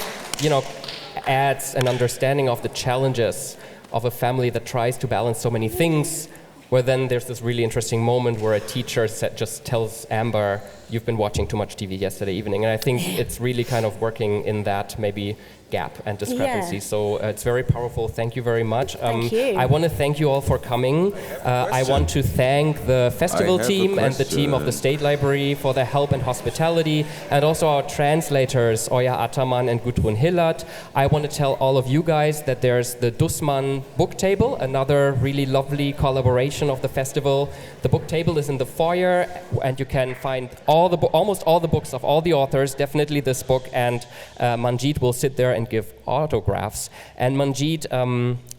A: adds an understanding of the challenges of a family that tries to balance so many things, where then there's this really interesting moment where a teacher just tells Amber, you've been watching too much TV yesterday evening. And I think it's really kind of working in that maybe gap and discrepancy. So it's very powerful. Thank you very much.
C: Thank you.
A: I want to thank you all for coming. I want to thank the festival team and the team of the State Library for their help and hospitality, and also our translators, Oya Ataman and Gudrun Hillert. I want to tell all of you guys that there's the Dussmann book table, another really lovely collaboration of the festival. The book table is in the foyer, and you can find almost all the books of all the authors, definitely this book, and Manjeet will sit there and give autographs. And Manjeet,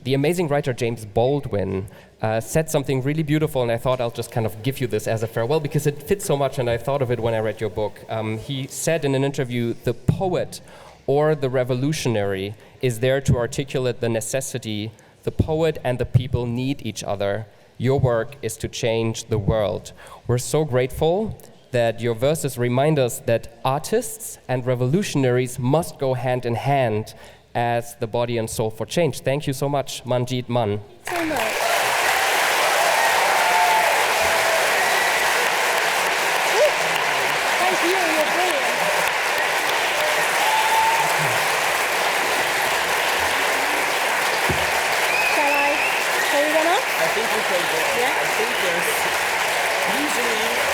A: the amazing writer James Baldwin said something really beautiful, and I thought I'll just kind of give you this as a farewell because it fits so much, and I thought of it when I read your book. He said in an interview, the poet or the revolutionary is there to articulate the necessity. The poet and the people need each other. Your work is to change the world. We're so grateful that your verses remind us that artists and revolutionaries must go hand in hand as the body and soul for change. Thank you so much, Manjeet Mann.
C: So much. Thank you, you're brilliant. Shall I?
A: I think we can go.
C: Yeah?
A: I think there's usually.